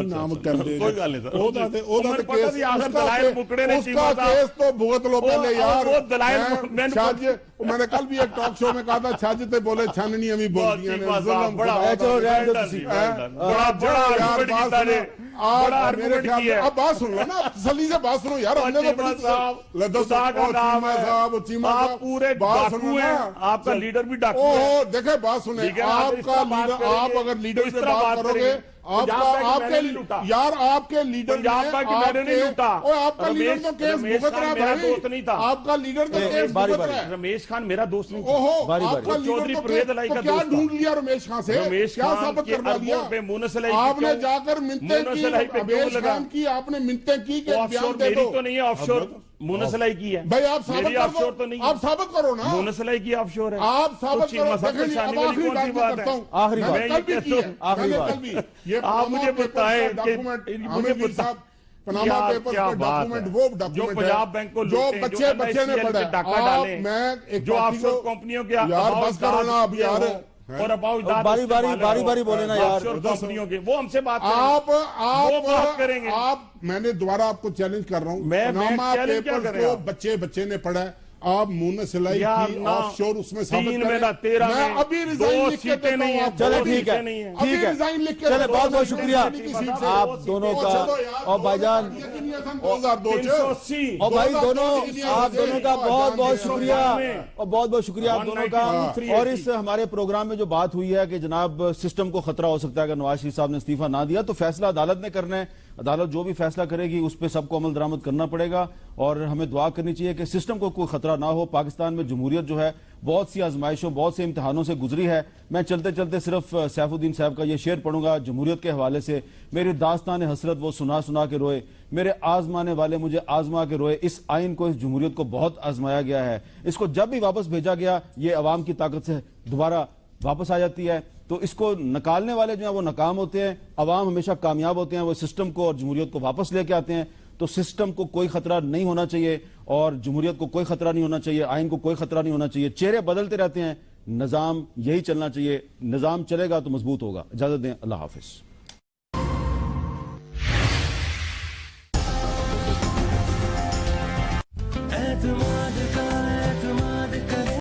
Speaker 5: نام کر دے
Speaker 7: کوئی گل نہیں.
Speaker 5: تو بھگت لو پہلے یار. میں نے کل بھی ایک ٹاک شو میں کہا تھا چھاجتے بولے چھاننی ہمیں بول دیا اب بات سن لو نا, تسلی سے بات سنو یار. ہم نے تو
Speaker 7: پورے ڈاکو ہیں, آپ کا لیڈر بھی ڈاکو ہے.
Speaker 5: دیکھیں بات سنیں, آپ اگر لیڈر سے بات کرو گے آپ کے لیڈر
Speaker 7: رمیش خان میرا دوست نہیں
Speaker 5: تھا.
Speaker 7: چودھری پرویز علائی کا
Speaker 5: کیا ڈھونڈ لیا رمیش خان سے, کیا ثابت کروا دیا آپ نے؟ جا کر منتیں کی رمیش خان کی, آپ نے منتیں کی کہ بیان دے دو.
Speaker 7: تو نہیں ہے آف شور, مونس علائی کی ہے
Speaker 5: بھائی. آپ ثابت کرو نا.
Speaker 7: مونس علائی کی آف شور ہے.
Speaker 5: آپ ثابت کرو.
Speaker 1: آخری بات
Speaker 7: آپ مجھے بتائیں
Speaker 5: جو
Speaker 7: پنجاب بینک کو
Speaker 5: جو بچے نے پڑھا,
Speaker 7: جو آف شور کمپنیوں کے
Speaker 5: بس کرو نا اب یار.
Speaker 7: اور
Speaker 1: باری بولے نا یار
Speaker 7: کمپنیوں کے, وہ ہم سے بات کریں گے.
Speaker 5: میں نے دوبارہ آپ کو چیلنج کر رہا ہوں, پناما پیپرز کو بچے نے پڑھا. آپ مونس علائی کی آف شور اس میں ثابت کریں. میں ابھی ریزائن لکھ کے دیتا ہوں.
Speaker 1: چلے ٹھیک ہے, چلے بہت بہت شکریہ آپ دونوں کا. اور بھائی جان اور بھائی دونوں, آپ دونوں کا بہت بہت شکریہ, اور بہت بہت شکریہ آپ دونوں کا. اور اس ہمارے پروگرام میں جو بات ہوئی ہے کہ جناب سسٹم کو خطرہ ہو سکتا ہے اگر نواز شریف صاحب نے استعفیٰ نہ دیا, تو فیصلہ عدالت نے کرنا ہے. عدالت جو بھی فیصلہ کرے گی اس پہ سب کو عمل درآمد کرنا پڑے گا, اور ہمیں دعا کرنی چاہیے کہ سسٹم کو کوئی خطرہ نہ ہو. پاکستان میں جمہوریت جو ہے بہت سی آزمائشوں, بہت سے امتحانوں سے گزری ہے. میں چلتے چلتے صرف سیف الدین صاحب کا یہ شعر پڑھوں گا جمہوریت کے حوالے سے. میری داستان حسرت وہ سنا کے روئے, میرے آزمانے والے مجھے آزما کے روئے. اس آئین کو, اس جمہوریت کو بہت آزمایا گیا ہے. اس کو جب بھی واپس بھیجا گیا یہ عوام کی طاقت سے دوبارہ واپس آ جاتی ہے. تو اس کو نکالنے والے جو ہیں وہ ناکام ہوتے ہیں, عوام ہمیشہ کامیاب ہوتے ہیں. وہ سسٹم کو اور جمہوریت کو واپس لے کے آتے ہیں. تو سسٹم کو کوئی خطرہ نہیں ہونا چاہیے, اور جمہوریت کو کوئی خطرہ نہیں ہونا چاہیے, آئین کو کوئی خطرہ نہیں ہونا چاہیے. چہرے بدلتے رہتے ہیں, نظام یہی چلنا چاہیے. نظام چلے گا تو مضبوط ہوگا. اجازت دیں, اللہ حافظ.